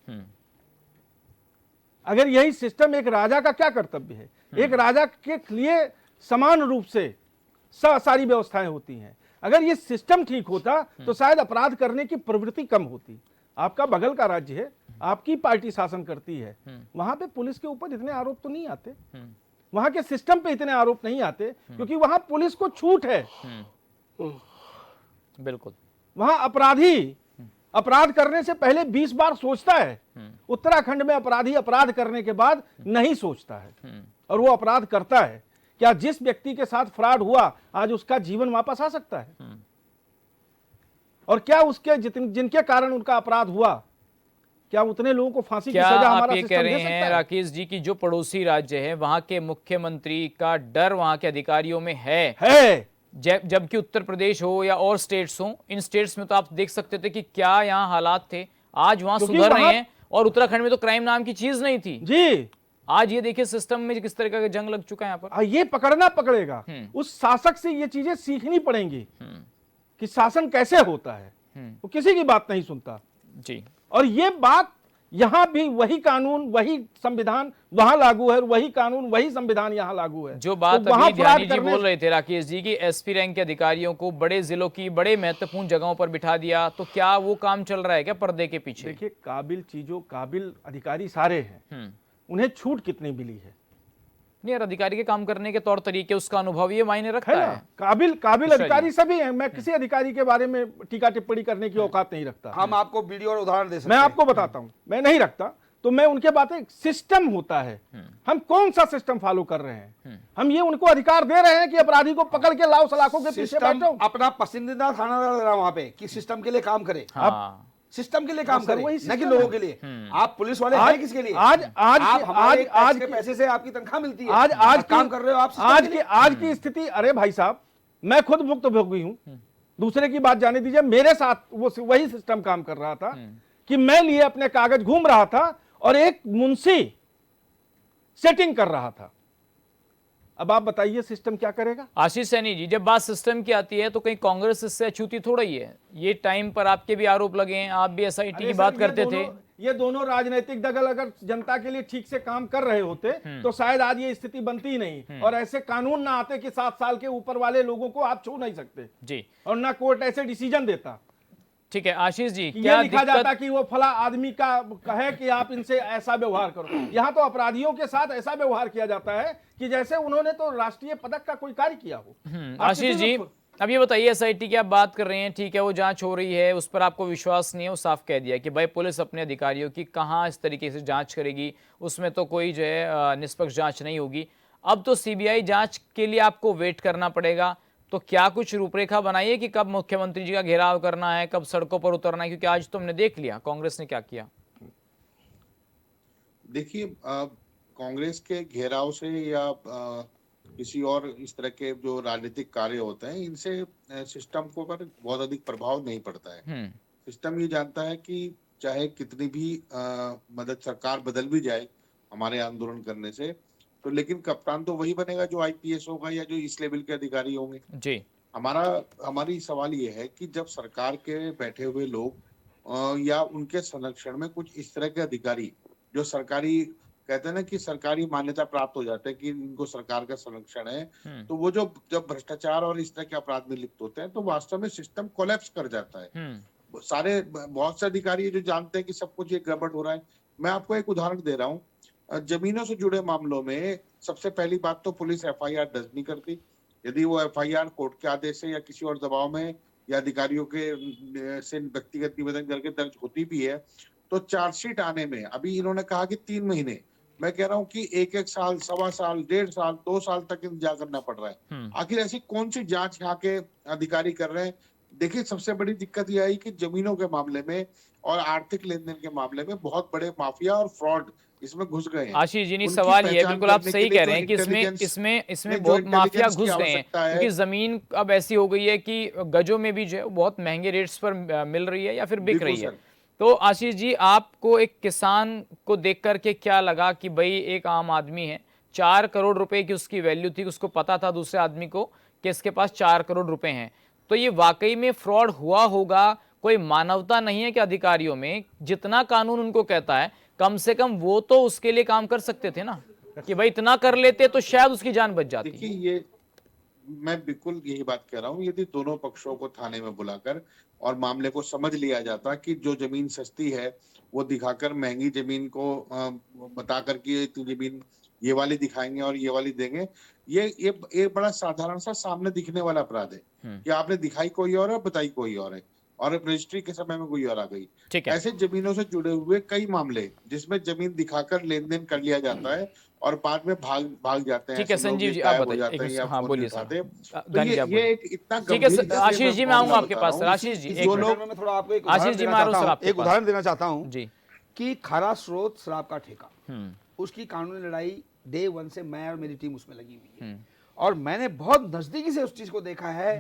[SPEAKER 4] अगर यही सिस्टम, एक राजा का क्या कर्तव्य है? एक राजा के लिए समान रूप से सारी व्यवस्थाएं होती हैं। अगर ये सिस्टम ठीक होता तो शायद अपराध करने की प्रवृत्ति कम होती। आपका बगल का राज्य है, आपकी पार्टी शासन करती है, वहां पे पुलिस के ऊपर इतने आरोप तो नहीं आते, वहां के सिस्टम पे इतने आरोप नहीं आते, क्योंकि वहां पुलिस को छूट है।
[SPEAKER 1] बिल्कुल।
[SPEAKER 4] वहां अपराधी अपराध करने से पहले 20 बार सोचता है। उत्तराखंड में अपराधी अपराध करने के बाद नहीं सोचता है और वो अपराध करता है। क्या जिस व्यक्ति के साथ फ्रॉड हुआ आज उसका जीवन वापस आ सकता है? और क्या उसके जिनके कारण उनका अपराध हुआ, क्या उतने लोगों को फांसी की
[SPEAKER 1] क्या
[SPEAKER 4] सजा
[SPEAKER 1] आप
[SPEAKER 4] हमारा
[SPEAKER 1] ये
[SPEAKER 4] सिस्टम
[SPEAKER 1] कह
[SPEAKER 4] दे
[SPEAKER 1] रहे
[SPEAKER 4] सकता
[SPEAKER 1] हैं
[SPEAKER 4] है?
[SPEAKER 1] राकेश जी की जो पड़ोसी राज्य है वहां के मुख्यमंत्री का डर वहां के अधिकारियों में है? जबकि उत्तर प्रदेश हो या और स्टेट्स हो, इन स्टेट्स में तो आप देख सकते थे कि क्या यहाँ हालात थे। आज वहां सुधर रहे हैं और उत्तराखंड में तो क्राइम नाम की चीज नहीं थी
[SPEAKER 4] जी।
[SPEAKER 1] आज ये देखिए सिस्टम में किस तरह का जंग लग चुका है यहाँ पर।
[SPEAKER 4] ये पकड़ना पड़ेगा, उस शासक से ये चीजें सीखनी पड़ेंगी कि शासन कैसे होता है। वो किसी की बात नहीं सुनता
[SPEAKER 1] जी।
[SPEAKER 4] और ये बात यहां भी वही कानून वही संविधान वहां लागू है, वही कानून वही संविधान यहां लागू है।
[SPEAKER 1] जो बात
[SPEAKER 4] तो
[SPEAKER 1] अभी ध्यानी जी बोल रहे थे राकेश जी की एसपी रैंक के अधिकारियों को बड़े जिलों की बड़े महत्वपूर्ण जगहों पर बिठा दिया, तो क्या वो काम चल रहा है क्या पर्दे के पीछे?
[SPEAKER 4] देखिए, काबिल अधिकारी सारे हैं, उन्हें छूट कितनी मिली है?
[SPEAKER 1] नहीं यार, अधिकारी के काम करने के तौर तरीके, उसका अनुभव ये मायने रखता
[SPEAKER 4] है ना? काबिल अधिकारी सभी हैं। मैं किसी अधिकारी के बारे में टीका टिप्पणी करने की औकात नहीं रखता।
[SPEAKER 5] हम आपको वीडियो और उदाहरण दे सकते
[SPEAKER 4] मैं
[SPEAKER 5] हैं।
[SPEAKER 4] आपको बताता हूं, मैं नहीं रखता तो मैं उनके बातें, सिस्टम होता है, हम कौन सा सिस्टम फॉलो कर रहे हैं? हम ये उनको अधिकार दे रहे हैं कि अपराधी को पकड़ के लाओ सलाखों के पीछे
[SPEAKER 5] सिस्टम
[SPEAKER 4] बैठो।
[SPEAKER 5] अपना पसंदीदा थाना दे रहा वहां पे कि सिस्टम के लिए काम करे।
[SPEAKER 1] हाँ।
[SPEAKER 5] सिस्टम के लिए काम
[SPEAKER 4] सर,
[SPEAKER 5] करे,
[SPEAKER 4] वही
[SPEAKER 5] न कि
[SPEAKER 4] सिस्टम
[SPEAKER 5] लोगों
[SPEAKER 4] है।
[SPEAKER 5] के लिए। आप पुलिस वाले
[SPEAKER 4] आज-
[SPEAKER 5] हैं किसके लिए?
[SPEAKER 4] आज- आज-
[SPEAKER 5] आप हमारे
[SPEAKER 4] आज- आज
[SPEAKER 5] टैक्स के पैसे से आपकी तनख्वाह मिलती है।
[SPEAKER 4] आज
[SPEAKER 5] काम कर रहे हो आप सिस्टम के लिए।
[SPEAKER 4] आज की स्थिति, अरे भाई साहब, मैं खुद भुक्तभोगी हूं, दूसरे की बात जाने दीजिए। मेरे साथ वही सिस्टम काम कर रहा था कि मैं लिए अपने कागज घूम रहा था और एक मुंशी सेटिंग कर रहा था। अब आप बताइए सिस्टम क्या करेगा?
[SPEAKER 1] आशीष सैनी जी, जब बात सिस्टम की आती है तो कहीं कांग्रेस इससे अछूती थोड़ा ही है। ये टाइम पर आपके भी आरोप लगे हैं, आप भी एसआईटी की बात करते थे।
[SPEAKER 4] ये दोनों राजनीतिक दल अगर जनता के लिए ठीक से काम कर रहे होते तो शायद आज ये स्थिति बनती ही नहीं, और ऐसे कानून ना आते कि 7 साल के ऊपर वाले लोगों को आप छू नहीं सकते
[SPEAKER 1] जी,
[SPEAKER 4] और ना कोर्ट ऐसे डिसीजन देता।
[SPEAKER 1] ठीक है आशीष जी,
[SPEAKER 4] कि
[SPEAKER 1] क्या
[SPEAKER 4] ये लिखा जाता
[SPEAKER 1] दिक्कत?
[SPEAKER 4] कि वो फला आदमी का कहे कि आप इनसे ऐसा व्यवहार करो। यहाँ तो अपराधियों के साथ ऐसा व्यवहार किया जाता है कि जैसे उन्होंने तो राष्ट्रीय पदक का कोई कार्य किया हो। आप
[SPEAKER 1] आशीष
[SPEAKER 4] किसी
[SPEAKER 1] जी,
[SPEAKER 4] को-
[SPEAKER 1] अब ये बताइए, एसआईटी की आप बात कर रहे हैं, ठीक है वो जांच हो रही है, उस पर आपको विश्वास नहीं है, वो साफ कह दिया कि भाई पुलिस अपने अधिकारियों की कहाँ इस तरीके से जांच करेगी, उसमें तो कोई जो है निष्पक्ष जांच नहीं होगी। अब तो सीबीआई जांच के लिए आपको वेट करना पड़ेगा। तो क्या कुछ रूपरेखा बनाइए कि कब मुख्यमंत्री जी का घेराव करना है, कब सड़कों पर उतरना है, क्योंकि आज तो हमने देख लिया कांग्रेस ने क्या किया।
[SPEAKER 3] देखिए, कांग्रेस के घेराव से या किसी और इस तरह के जो राजनीतिक कार्य होते हैं, इनसे सिस्टम को पर बहुत अधिक प्रभाव नहीं पड़ता है। सिस्टम ये जानता है कि चाहे कितनी भी मदद सरकार बदल भी जाए हमारे आंदोलन करने से, तो लेकिन कप्तान तो वही बनेगा जो आईपीएस होगा या जो इस लेवल के अधिकारी होंगे
[SPEAKER 1] जी।
[SPEAKER 3] हमारी सवाल ये है कि जब सरकार के बैठे हुए लोग या उनके संरक्षण में कुछ इस तरह के अधिकारी जो सरकारी, कहते हैं ना कि सरकारी मान्यता प्राप्त हो जाते हैं कि इनको सरकार का संरक्षण है, तो वो जब भ्रष्टाचार और इस तरह के अपराध में लिप्त होते हैं तो वास्तव में सिस्टम कोलैप्स कर जाता है। बहुत से अधिकारी जो जानते हैं कि सब कुछ ये गड़बड़ हो रहा है। मैं आपको एक उदाहरण दे रहा हूँ। जमीनों से जुड़े मामलों में सबसे पहली बात तो पुलिस एफआईआर दर्ज नहीं करती। यदि वो एफआईआर कोर्ट के आदेश से या किसी और दबाव में या अधिकारियों के से व्यक्तिगत निवेदन करके दर्ज होती भी है, तो चार्जशीट आने में अभी इन्होंने कहा कि 3 महीने, मैं कह रहा हूँ कि 1-1 साल, 1.25 साल, 1.5 साल, 2 साल तक इंतजार करना पड़ रहा है। आखिर ऐसी कौन सी जांच यहाँ के अधिकारी कर रहे हैं? देखिए, सबसे बड़ी दिक्कत यह आई कि जमीनों के मामले में और आर्थिक लेन देन के मामले में बहुत बड़े माफिया और फ्रॉड इसमें घुस गए हैं।
[SPEAKER 1] आशीष जी, नहीं,
[SPEAKER 3] उनकी
[SPEAKER 1] सवाल ये है,
[SPEAKER 3] पहचान
[SPEAKER 1] बिल्कुल आप
[SPEAKER 3] करने
[SPEAKER 1] सही
[SPEAKER 3] के लिए
[SPEAKER 1] कह
[SPEAKER 3] जो
[SPEAKER 1] रहे हैं कि इसमें
[SPEAKER 3] इंटेलिजेंस
[SPEAKER 1] इसमें
[SPEAKER 3] में
[SPEAKER 1] इसमें
[SPEAKER 3] जो
[SPEAKER 1] बहुत माफिया
[SPEAKER 3] इंटेलिजेंस की
[SPEAKER 1] घुस गए हैं,
[SPEAKER 3] आवश्यकता है,
[SPEAKER 1] क्योंकि जमीन अब ऐसी हो गई है कि गजों में भी जो है वो बहुत महंगे रेट्स पर मिल रही है या फिर बिक
[SPEAKER 3] बिल्कुल
[SPEAKER 1] रही है।
[SPEAKER 3] सर।
[SPEAKER 1] तो आशीष जी, आपको एक किसान को देख करके क्या लगा कि भाई एक आम आदमी है, 4 करोड़ रुपए की उसकी वैल्यू थी, उसको पता था दूसरे आदमी को कि इसके पास 4 करोड़ रुपए हैं, तो ये वाकई में फ्रॉड हुआ होगा? कोई मानवता नहीं है कि अधिकारियों में? जितना कानून उनको कहता है, कम से कम वो तो उसके लिए काम कर सकते थे ना, कि भाई इतना कर लेते तो शायद उसकी जान बच जाती।
[SPEAKER 3] देखिए, ये मैं बिल्कुल यही बात कह रहा हूँ, यदि दोनों पक्षों को थाने में बुलाकर और मामले को समझ लिया जाता कि जो जमीन सस्ती है वो दिखाकर महंगी जमीन को बता कर कि इतनी जमीन ये वाली दिखाएंगे और ये वाली देंगे, ये बड़ा साधारण सा सामने दिखने वाला अपराध है कि आपने दिखाई कोई और है, बताई कोई और है, और रजिस्ट्री के समय में कोई और आ गई।
[SPEAKER 1] ठीक है।
[SPEAKER 3] ऐसे जमीनों से जुड़े हुए कई मामले जिसमें जमीन दिखाकर लेन देन कर लिया जाता है और बाद में भाग जाते हैं।
[SPEAKER 1] ठीक है
[SPEAKER 3] ऐसे लोग
[SPEAKER 1] संजीव
[SPEAKER 3] ये
[SPEAKER 1] जी, आप
[SPEAKER 3] गायब हो
[SPEAKER 1] बताइए।
[SPEAKER 3] जाते हैं या
[SPEAKER 1] हाँ
[SPEAKER 3] फोन
[SPEAKER 1] बोलिए
[SPEAKER 3] नहीं
[SPEAKER 1] सर।
[SPEAKER 3] उठाते। तो
[SPEAKER 1] दानी जी, आप
[SPEAKER 3] ये
[SPEAKER 1] बोलिए।
[SPEAKER 3] एक इतना
[SPEAKER 1] ठीक है
[SPEAKER 3] गंभीर
[SPEAKER 1] आशीष जी, मैं आऊंगा आपके पास सर। आशीष जी,
[SPEAKER 5] जो
[SPEAKER 1] एक
[SPEAKER 5] लोग
[SPEAKER 1] मिनट।
[SPEAKER 5] मैं थोड़ा आपको एक
[SPEAKER 1] आशीष जी, मैं आ रहा हूं सर आपके
[SPEAKER 5] एक
[SPEAKER 1] पास।
[SPEAKER 5] उदाहरण देना चाहता हूं
[SPEAKER 1] जी।
[SPEAKER 5] कि खारा स्रोत शराब का ठेका, उसकी कानूनी लड़ाई डे 1 से मैं और मेरी टीम उसमें लगी हुई है, और मैंने बहुत नजदीकी से उस चीज को देखा है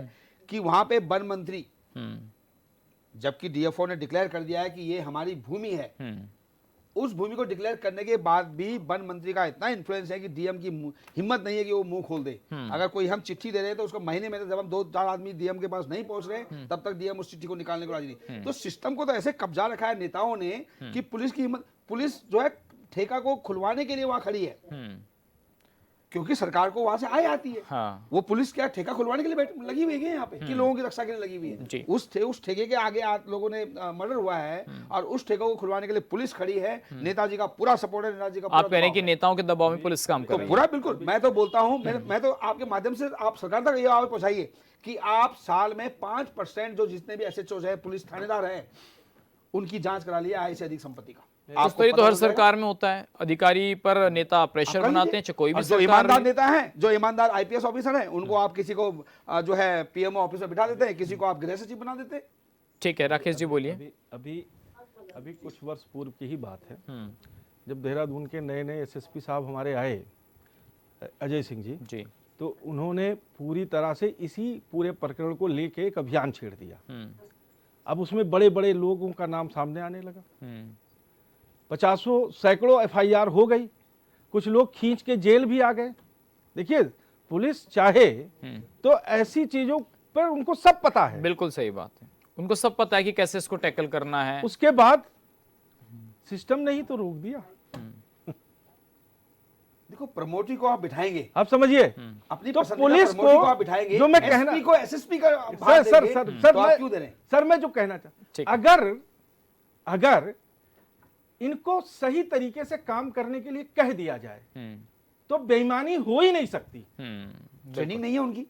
[SPEAKER 5] कि वहां पे वन मंत्री, जबकि डीएफओ ने डिक्लेयर कर दिया है कि ये हमारी भूमि है, उस भूमि को डिक्लेयर करने के बाद भी वन मंत्री का इतना इन्फ्लुएंस है कि डीएम की हिम्मत नहीं है कि वो मुंह खोल दे। अगर कोई हम चिट्ठी दे रहे हैं तो उसको महीने में, जब हम 2-4 आदमी डीएम के पास नहीं पहुंच रहे तब तक डीएम उस चिट्ठी को निकालने को राजी नहीं। तो सिस्टम को तो ऐसे कब्जा रखा है नेताओं ने कि पुलिस की हिम्मत, पुलिस जो है ठेका को खुलवाने के लिए वहां खड़ी है, क्योंकि सरकार को वहां से आय आती है।
[SPEAKER 1] हाँ।
[SPEAKER 5] वो पुलिस क्या ठेका खुलवाने के लिए लगी हुई है यहाँ पे, कि लोगों की रक्षा के लिए लगी हुई
[SPEAKER 1] जी।
[SPEAKER 5] है। उस ठेके के आगे लोगों ने मर्डर हुआ है और उस ठेके को खुलवाने के लिए पुलिस खड़ी है। नेताजी का पूरा सपोर्ट है, नेताजी का पूरा
[SPEAKER 1] आप कह रहे हैं कि
[SPEAKER 5] दबाव है।
[SPEAKER 1] नेताओं के दबाव में पुलिस काम कर
[SPEAKER 5] तो
[SPEAKER 1] रही है?
[SPEAKER 5] पूरा बिल्कुल, मैं तो बोलता हूं, मैं तो आपके माध्यम से आप सरकार तक ये आवाज पहुंचाइए कि आप साल में 5% जो जितने भी एसएचओ है, पुलिस थानेदार हैं, उनकी जांच करा लिया आय से अधिक संपत्ति का।
[SPEAKER 1] तो ये तो हर सरकार में होता है, अधिकारी पर नेता प्रेशर बनाते हैं, चाहे कोई भी
[SPEAKER 5] जो
[SPEAKER 1] सरकार
[SPEAKER 5] ईमानदार
[SPEAKER 1] रही।
[SPEAKER 5] नेता हैं, जो ईमानदार आईपीएस ऑफिसर हैं, उनको आप किसी को जो है पीएमओ ऑफिस में बिठा देते हैं, किसी को आप गृह सचिव बना देते हैं।
[SPEAKER 1] ठीक है, राकेश जी बोलिए।
[SPEAKER 4] अभी कुछ वर्ष पूर्व की ही बात है, जब देहरादून के नए एसएसपी साहब हमारे आए, अजय सिंह जी, तो उन्होंने पूरी तरह से इसी पूरे प्रकरण को लेके एक अभियान छेड़ दिया। अब उसमें बड़े बड़े लोगों का नाम सामने आने लगा, 50 सैकड़ों एफआईआर हो गई, कुछ लोग खींच के जेल भी आ गए। देखिए, पुलिस चाहे तो ऐसी चीजों पर उनको सब पता है।
[SPEAKER 1] बिल्कुल सही बात है, उनको सब पता है कि कैसे इसको टैकल करना है।
[SPEAKER 4] उसके बाद सिस्टम ने ही तो रोक दिया।
[SPEAKER 5] देखो, प्रमोटी को आप बिठाएंगे,
[SPEAKER 4] आप समझिए,
[SPEAKER 5] अपनी
[SPEAKER 4] तो
[SPEAKER 5] पसंदीदा
[SPEAKER 4] पुलिस
[SPEAKER 5] प्रमोटी
[SPEAKER 4] को
[SPEAKER 5] आप बिठाएंगे,
[SPEAKER 4] जो मैं कहना,
[SPEAKER 5] एसपी को एसएसपी का
[SPEAKER 4] सर
[SPEAKER 5] भाग
[SPEAKER 4] सर
[SPEAKER 5] देंगे,
[SPEAKER 4] सर
[SPEAKER 5] तो आप क्यों दे रहे हैं?
[SPEAKER 4] सर मैं जो कहना
[SPEAKER 1] ठीक
[SPEAKER 4] चाहता, अगर इनको सही तरीके से काम करने के लिए कह दिया जाए तो बेईमानी हो ही नहीं सकती।
[SPEAKER 5] ट्रेनिंग नहीं है उनकी,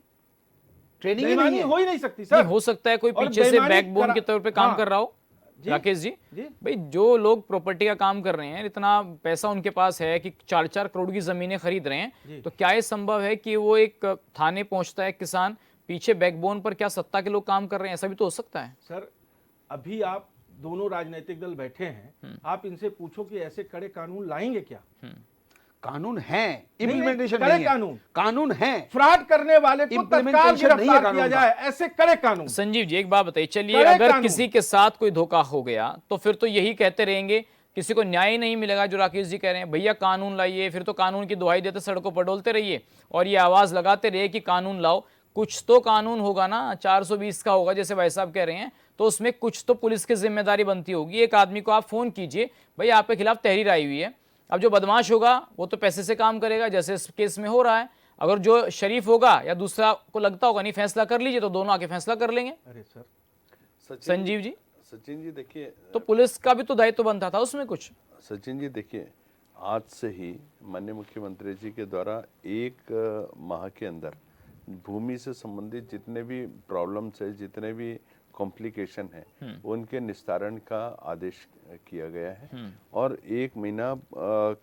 [SPEAKER 5] ट्रेनिंग
[SPEAKER 4] बेईमानी
[SPEAKER 5] नहीं है।
[SPEAKER 4] हो ही नहीं सकती
[SPEAKER 1] नहीं,
[SPEAKER 4] सर।
[SPEAKER 1] हो सकता है कोई
[SPEAKER 4] और
[SPEAKER 1] पीछे से
[SPEAKER 4] बेईमानी
[SPEAKER 1] बैकबोन के तौर पे काम
[SPEAKER 4] हाँ।
[SPEAKER 1] कर रहा हो।
[SPEAKER 4] जी।
[SPEAKER 1] राकेश जी,
[SPEAKER 4] जी।
[SPEAKER 1] भाई जो लोग प्रॉपर्टी का काम कर रहे हैं, इतना पैसा उनके पास है कि 4-4 करोड़ की जमीनें खरीद रहे हैं, तो क्या ये संभव है कि वो एक थाने पहुंचता है किसान, पीछे बैकबोन पर क्या सत्ता के लोग काम कर रहे हैं? ऐसा भी तो हो सकता है।
[SPEAKER 4] सर, अभी आप दोनों राजनीतिक दल बैठे हैं, आप इनसे पूछो कि ऐसे कड़े कानून लाएंगे क्या?
[SPEAKER 5] कानून है,
[SPEAKER 4] नहीं,
[SPEAKER 5] इम्प्लीमेंटेशन
[SPEAKER 4] कड़े
[SPEAKER 5] नहीं है।
[SPEAKER 4] कानून।
[SPEAKER 5] कानून है,
[SPEAKER 4] फ्रॉड करने वाले को तत्काल
[SPEAKER 5] Implementation नहीं है
[SPEAKER 4] गिरफ्तार
[SPEAKER 5] कानून
[SPEAKER 4] किया
[SPEAKER 5] का।
[SPEAKER 4] जाए, ऐसे कड़े कानून।
[SPEAKER 1] संजीव जी, एक बात बताइए, चलिए
[SPEAKER 4] कड़े
[SPEAKER 1] अगर
[SPEAKER 4] कानून।
[SPEAKER 1] किसी के साथ कोई धोखा हो गया तो फिर तो यही कहते रहेंगे, किसी को न्याय नहीं मिलेगा। जो राकेश जी कह रहे हैं, भैया कानून लाइए, फिर तो कानून की दुहाई देते सड़कों पर डोलते रहिए और ये आवाज लगाते रहिए कि कानून लाओ। कुछ तो कानून होगा ना, 420 का होगा जैसे भाई साहब कह रहे हैं, तो उसमें कुछ तो पुलिस की जिम्मेदारी बनती होगी। एक आदमी को आप फोन कीजिए, भाई आपके खिलाफ तहरीर आई हुई है। अब जो बदमाश होगा वो तो पैसे से काम करेगा, जैसे इस केस में हो रहा है। अगर जो शरीफ होगा या दूसरा को लगता होगा नहीं फैसला कर लीजिए, तो दोनों आके फैसला कर लेंगे।
[SPEAKER 4] अरे सर,
[SPEAKER 1] संजीव जी,
[SPEAKER 2] सचिन जी देखिए,
[SPEAKER 1] तो पुलिस का भी तो दायित्व बनता था उसमें कुछ।
[SPEAKER 2] सचिन जी देखिए, आज से ही माननीय मुख्यमंत्री जी के द्वारा 1 माह के अंदर भूमि से संबंधित जितने भी प्रॉब्लम्स है, जितने भी कॉम्प्लिकेशन है, उनके निस्तारण का आदेश किया गया है और 1 महीना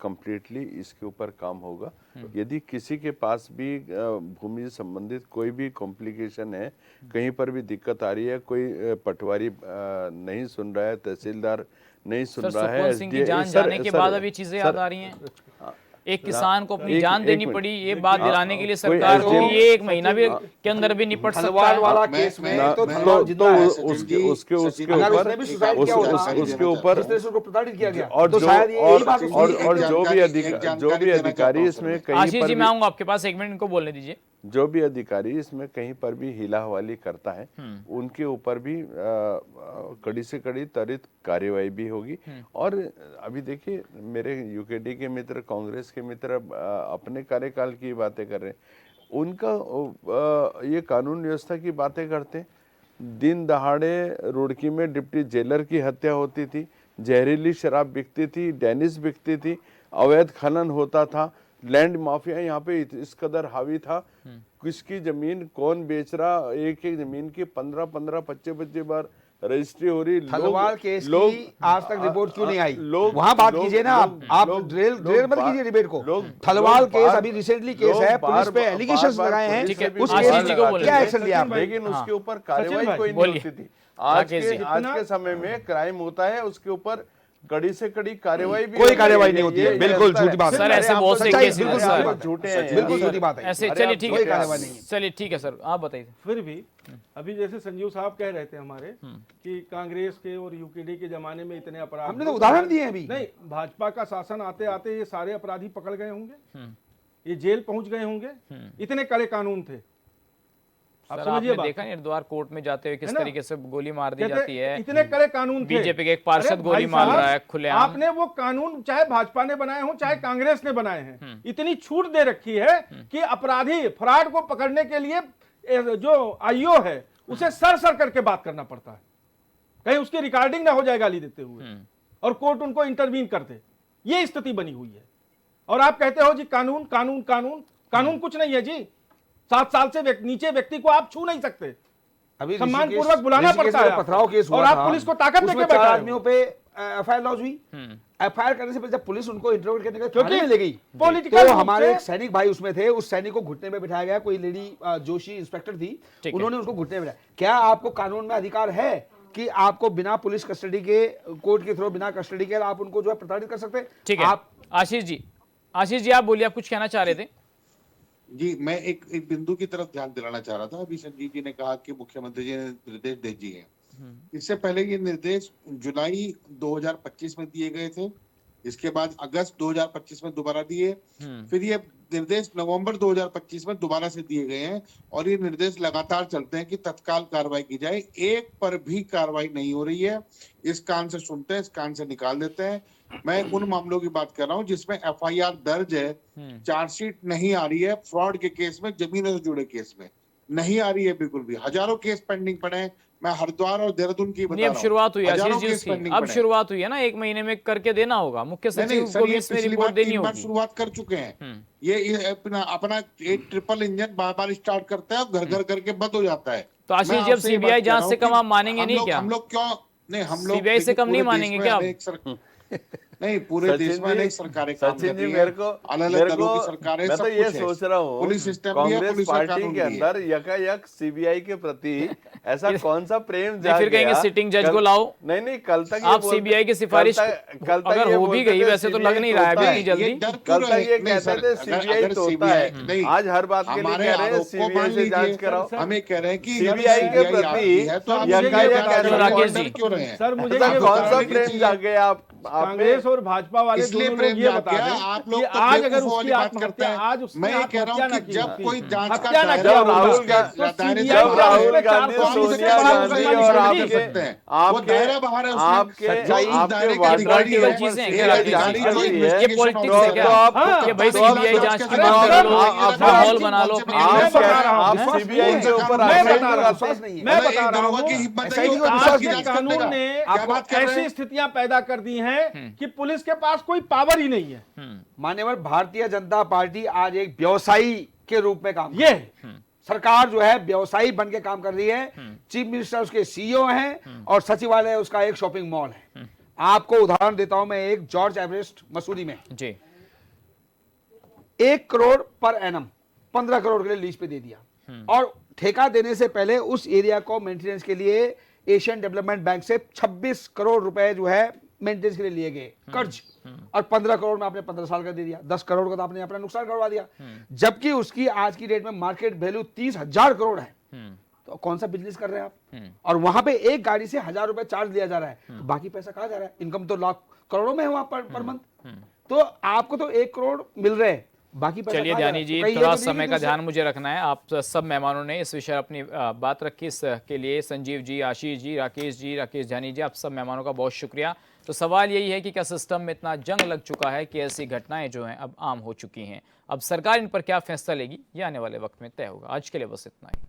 [SPEAKER 2] कंप्लीटली इसके ऊपर काम होगा। यदि किसी के पास भी भूमि से संबंधित कोई भी कॉम्प्लिकेशन है, कहीं पर भी दिक्कत आ रही है, कोई पटवारी नहीं सुन रहा है, तहसीलदार नहीं सुन रहा है,
[SPEAKER 1] सुखवंत सिंह की जान जाने के बाद अभी चीजें याद आ रही हैं। एक किसान को अपनी जान देनी पड़ी, ये बात दिलाने के लिए सरकार को ये 1 महीना भी के अंदर भी निपट सकता
[SPEAKER 5] हलवाल
[SPEAKER 1] है।
[SPEAKER 5] वाला केस में तो थलवाल जिंदा है।
[SPEAKER 2] उसके
[SPEAKER 5] अगर उसने भी सुसाइड किया होता,
[SPEAKER 2] उसके ऊपर
[SPEAKER 5] जिस तरह से उसको प्रताड़ित किया गया,
[SPEAKER 2] और
[SPEAKER 5] तो शायद ये यही बात उसकी
[SPEAKER 2] और जो भी अधिकारी इसमें कहीं
[SPEAKER 1] आशीष
[SPEAKER 2] पर
[SPEAKER 1] जी,
[SPEAKER 2] भी
[SPEAKER 1] मैं आऊंगा आपके पास, 1 मिनट इनको बोलने दीजिए।
[SPEAKER 2] जो भी अधिकारी इसमें कहीं पर भी हिला हवाली करता है, उनके ऊपर भी कड़ी से कड़ी त्वरित कार्यवाही भी होगी। और अभी देखिए, मेरे यूकेडी के मित्र, कांग्रेस के मित्र अपने कार्यकाल की बातें कर रहे हैं, उनका ये कानून व्यवस्था की बातें करते हैं। दिन दहाड़े रुड़की में डिप्टी जेलर की हत्या होती थी, जहरीली शराब बिकती थी, डेनिस बिकती थी, अवैध खनन होता था, लैंड माफिया यहाँ पे इस कदर हावी था, किसकी जमीन कौन बेच रहा, एक एक जमीन की 15-15, 25-25 बार रजिस्ट्री हो रही।
[SPEAKER 5] थलवाल केस की आज तक रिपोर्ट क्यों नहीं आई? वहां बात कीजिए ना, आप ड्रिल मत कीजिए डिबेट को। थलवाल केस अभी रिसेंटली केस है, पुलिस पे एलिगेशंस लगाए हैं, उस केस में क्या एक्शन लिया आपने?
[SPEAKER 2] लेकिन उसके ऊपर कार्रवाई कोई नहीं होती थी। आज के समय में क्राइम होता है, उसके ऊपर कड़ी से कड़ी कार्रवाई भी,
[SPEAKER 5] कोई कार्रवाई नहीं होती है। बिल्कुल झूठी बात है
[SPEAKER 1] सर, ऐसे बहुत से केस
[SPEAKER 5] झूठे हैं, बिल्कुल झूठी बात है।
[SPEAKER 1] ऐसे, चलिए ठीक है, चलिए ठीक है सर, आप बताइए।
[SPEAKER 4] फिर भी अभी जैसे संजीव साहब कह रहे थे हमारे कि कांग्रेस के और यूकेडी के जमाने में इतने अपराध,
[SPEAKER 5] हमने तो उदाहरण दिए अभी।
[SPEAKER 4] नहीं, भाजपा का शासन आते आते ये सारे अपराधी पकड़ गए होंगे, ये जेल पहुंच गए होंगे, इतने कड़े कानून थे।
[SPEAKER 1] आप समझिए, देखा निर्द्वार कोर्ट में जाते हुए किस तरीके से गोली मार दी जाती है।
[SPEAKER 4] इतने कड़े कानून थे।
[SPEAKER 1] बीजेपी के एक पार्षद गोली मार रहा है खुलेआम।
[SPEAKER 4] आपने वो कानून चाहे भाजपा ने बनाए हों चाहे कांग्रेस ने बनाए हैं, इतनी छूट दे रखी है कि अपराधी फराड को पकड़ने के लिए जो आईओ है उसे सर करके बात करना पड़ता है, कहीं उसकी रिकॉर्डिंग ना हो जाए गाली देते हुए, और कोर्ट उनको इंटरवीन कर दे। ये स्थिति बनी हुई है। और आप कहते हो जी कानून कानून कानून, कानून कुछ नहीं है जी। 7 साल से नीचे व्यक्ति को आप छू नहीं सकते,
[SPEAKER 5] अभी
[SPEAKER 4] सम्मानपूर्वक बुलाना पड़ता है।
[SPEAKER 5] पथराव केस हुआ
[SPEAKER 4] और आप
[SPEAKER 5] था,
[SPEAKER 4] पुलिस को ताकत देके
[SPEAKER 5] उसमें
[SPEAKER 4] बैठा
[SPEAKER 5] 4
[SPEAKER 4] है।
[SPEAKER 5] आदमियों पे एफआईआर लॉन्च हुई। एफआईआर करने से पहले जब पुलिस उनको इंटरव्यू करने के लिए थाने में ले गई,
[SPEAKER 4] पॉलिटिकल
[SPEAKER 5] तो हमारे एक सैनिक भाई उसमें थे, उस सैनिक को घुटने में बिठाया गया। कोई लेडी जोशी इंस्पेक्टर थी, उन्होंने उसको घुटने में बिठाया। क्या आपको कानून में अधिकार है कि आपको बिना पुलिस कस्टडी के, कोर्ट के थ्रू, बिना कस्टडी के आप उनको जो है प्रताड़ित कर सकते हैं?
[SPEAKER 1] ठीक है, आप आशीष जी आप बोलिए, आप कुछ कहना चाह रहे थे।
[SPEAKER 3] जी, मैं एक बिंदु की तरफ ध्यान दिलाना चाह रहा था। अभी संजीव जी ने कहा कि मुख्यमंत्री जी ने निर्देश दे दिए हैं। इससे पहले ये निर्देश जुलाई 2025 में दिए गए थे, इसके बाद अगस्त 2025 में दोबारा दिए, फिर ये निर्देश नवंबर 2025 में दोबारा से दिए गए हैं। और ये निर्देश लगातार चलते हैं कि तत्काल कार्रवाई की जाए। एक पर भी कार्रवाई नहीं हो रही है। इस कान से सुनते हैं, इस कान से निकाल देते हैं। मैं उन मामलों की बात कर रहा हूं जिसमें एफआईआर दर्ज है, चार्जशीट नहीं आ रही है, फ्रॉड के केस में, जमीनों से जुड़े केस में नहीं आ रही है बिल्कुल भी। हजारों केस पेंडिंग पड़े हैं। मैं हरिद्वार और देहरादून की बता रहा हूं।
[SPEAKER 1] अब शुरुआत हुई आशीष जी इसकी, अब शुरुआत हुई है ना, 1 महीने में करके देना होगा। मुख्य सचिव को भी इसमें रिपोर्ट देनी होगी।
[SPEAKER 3] शुरुआत कर चुके हैं। ये अपना एक ट्रिपल इंजन बार स्टार्ट करता है, घर करके बंद हो जाता है।
[SPEAKER 1] तो आशीष जी, अब सीबीआई जांच से कम आप मानेंगे नहीं क्या?
[SPEAKER 3] हम लोग क्यों नहीं, हम लोग
[SPEAKER 1] सीबीआई से कम नहीं मानेंगे क्या आप?
[SPEAKER 3] नहीं, पूरे देश में अनेक सरकारें काम कर रही हैं, अलग-अलग दलों की सरकारें,
[SPEAKER 2] मैं
[SPEAKER 3] सब
[SPEAKER 2] तो ये
[SPEAKER 3] कुछ है।
[SPEAKER 2] सोच रहा हूँ,
[SPEAKER 3] पुलिस सिस्टम भी है,
[SPEAKER 2] कांग्रेस
[SPEAKER 3] पुलिस का
[SPEAKER 2] पार्टी
[SPEAKER 3] कानून
[SPEAKER 2] के
[SPEAKER 3] भी है।
[SPEAKER 2] अंदर यकायक सीबीआई के प्रति ऐसा कौन सा प्रेम जाग
[SPEAKER 1] फिर कहेंगे
[SPEAKER 2] गया?
[SPEAKER 1] सिटिंग जज को लाओ।
[SPEAKER 2] नहीं, कल तक
[SPEAKER 1] आप सीबीआई की सिफारिश अगर हो भी गई, वैसे तो लग नहीं रहा है अभी जल्दी।
[SPEAKER 2] कल तक ये कहते थे सीबीआई तो होता है, आज हर बात के लिए कह रहे हैं सीबीआई से जांच कराओ।
[SPEAKER 3] हमें कह रहे हैं कि
[SPEAKER 2] सीबीआई के प्रति
[SPEAKER 1] राकेश जी,
[SPEAKER 3] क्यों रहे हैं?
[SPEAKER 4] सर मुझे
[SPEAKER 2] कौन सा प्रेम जाग गया आप?
[SPEAKER 4] कांग्रेस और भाजपा वाले
[SPEAKER 3] इसलिए
[SPEAKER 4] दोनों
[SPEAKER 3] प्रेम
[SPEAKER 4] लोग ये
[SPEAKER 3] जाग
[SPEAKER 4] बता
[SPEAKER 3] गया।
[SPEAKER 4] दें
[SPEAKER 3] आप
[SPEAKER 4] कि
[SPEAKER 3] लोग तो
[SPEAKER 4] आज अगर
[SPEAKER 3] बेवकूफों
[SPEAKER 4] उसकी
[SPEAKER 3] वाली बात
[SPEAKER 4] आत्महत्या,
[SPEAKER 3] करते हैं।
[SPEAKER 4] आज उसने
[SPEAKER 3] मैं ये कह रहा
[SPEAKER 4] आत्महत्या
[SPEAKER 3] हूँ
[SPEAKER 4] ना
[SPEAKER 3] कि
[SPEAKER 4] की
[SPEAKER 3] जब
[SPEAKER 4] होती,
[SPEAKER 3] कोई जांच का
[SPEAKER 4] हत्या ना
[SPEAKER 3] दायरा
[SPEAKER 4] किया
[SPEAKER 3] होगा,
[SPEAKER 4] होगा,
[SPEAKER 3] दायरे
[SPEAKER 4] तो
[SPEAKER 3] से
[SPEAKER 2] जब
[SPEAKER 3] बाहर
[SPEAKER 2] राहुल
[SPEAKER 3] होगा,
[SPEAKER 2] गांधी,
[SPEAKER 3] तो हम उसे
[SPEAKER 2] सोनिया
[SPEAKER 3] बाहर
[SPEAKER 2] गांधी
[SPEAKER 3] कर
[SPEAKER 2] और
[SPEAKER 3] सकते हैं। वो
[SPEAKER 2] आपके
[SPEAKER 3] दायरा बाहर है, उसमें
[SPEAKER 2] आपके
[SPEAKER 3] सच्चाई इस दायरे का
[SPEAKER 2] वाड्रा
[SPEAKER 3] अधिकारी
[SPEAKER 2] की
[SPEAKER 3] है।
[SPEAKER 1] चीजें हैं
[SPEAKER 3] एक
[SPEAKER 1] क्या
[SPEAKER 3] अधिकारी
[SPEAKER 1] राकेश
[SPEAKER 3] जो
[SPEAKER 1] जी?
[SPEAKER 3] investigation
[SPEAKER 1] ये पॉलिटिक्स है
[SPEAKER 3] officer
[SPEAKER 1] क्या?
[SPEAKER 3] है।
[SPEAKER 1] कि भाई
[SPEAKER 3] तो
[SPEAKER 1] सीबीआई
[SPEAKER 3] आप
[SPEAKER 1] जांच की
[SPEAKER 3] अरे
[SPEAKER 1] मांग कर लो,
[SPEAKER 3] आप
[SPEAKER 1] माहौल बना लो अपने
[SPEAKER 3] मैं
[SPEAKER 1] लिए।
[SPEAKER 3] बता रहा हूँ,
[SPEAKER 4] आप
[SPEAKER 2] सीबीआई के ऊपर
[SPEAKER 4] मैं
[SPEAKER 2] आगे
[SPEAKER 4] बता रहा
[SPEAKER 5] विश्वास
[SPEAKER 4] हूँ,
[SPEAKER 5] नहीं है।
[SPEAKER 4] मैं बता रहा
[SPEAKER 3] दरोगा की
[SPEAKER 4] हूँ,
[SPEAKER 3] हिम्मत
[SPEAKER 5] ऐसा
[SPEAKER 3] नहीं
[SPEAKER 5] ही
[SPEAKER 3] होगा,
[SPEAKER 5] विश्वास
[SPEAKER 3] आज की
[SPEAKER 4] आज
[SPEAKER 3] जांच
[SPEAKER 4] के
[SPEAKER 3] करने
[SPEAKER 4] कानून
[SPEAKER 3] का।
[SPEAKER 4] ने
[SPEAKER 3] क्या बात कर रहे
[SPEAKER 4] ऐसी
[SPEAKER 3] हैं?
[SPEAKER 4] स्थितियां पैदा कर दी हैं कि पुलिस के पास कोई पावर ही नहीं है।
[SPEAKER 5] मान्यवर भारतीय जनता पार्टी आज एक व्यवसायी के रूप में काम
[SPEAKER 4] ये
[SPEAKER 5] सरकार जो है व्यवसायी बन के काम कर रही है। चीफ मिनिस्टर उसके सीईओ हैं और सचिवालय उसका एक शॉपिंग मॉल है। आपको उदाहरण देता हूं मैं, एक जॉर्ज एवरेस्ट मसूरी में
[SPEAKER 1] जी
[SPEAKER 5] 1 करोड़ पर एनम 15 करोड़ के लिए लीज पे दे दिया, और ठेका देने से पहले उस एरिया को मेंटेनेंस के लिए एशियन डेवलपमेंट बैंक से 26 करोड़ रुपए जो है मेंटेनेंस के लिए लिए गए कर्ज, और 15 करोड़ में आपने 15 साल का दे दिया, 10 करोड़ का तो आपने अपना नुकसान करवा दिया, जबकि उसकी आज की डेट में मार्केट वैल्यू 30,000 करोड़ है। तो कौन सा बिजनेस कर रहे हैं आप? और वहां पे एक गाड़ी से 1,000 रुपए चार्ज लिया जा रहा है, तो बाकी पैसा कहां जा रहा है? इनकम तो लाख करोड़ों में है वहां पर मंथ। तो आपको तो 1 करोड़ मिल रहे हैं, बाकी पैसा
[SPEAKER 1] चलिए
[SPEAKER 5] कहां जा रहा
[SPEAKER 1] ध्यानी
[SPEAKER 5] है?
[SPEAKER 1] जी,
[SPEAKER 5] तो कहीं ये
[SPEAKER 1] थोड़ा
[SPEAKER 5] तो नहीं
[SPEAKER 1] समय
[SPEAKER 5] कि
[SPEAKER 1] का
[SPEAKER 5] दूसरे-
[SPEAKER 1] ध्यान मुझे रखना है। आप सब मेहमानों ने इस विषय पर अपनी बात रखी, इसके लिए संजीव जी, आशीष जी, राकेश ध्यानी जी, आप सब मेहमानों का बहुत शुक्रिया। तो सवाल यही है कि क्या सिस्टम में इतना जंग लग चुका है कि ऐसी घटनाएं जो हैं अब आम हो चुकी हैं? अब सरकार इन पर क्या फैसला लेगी, ये आने वाले वक्त में तय होगा। आज के लिए बस इतना ही।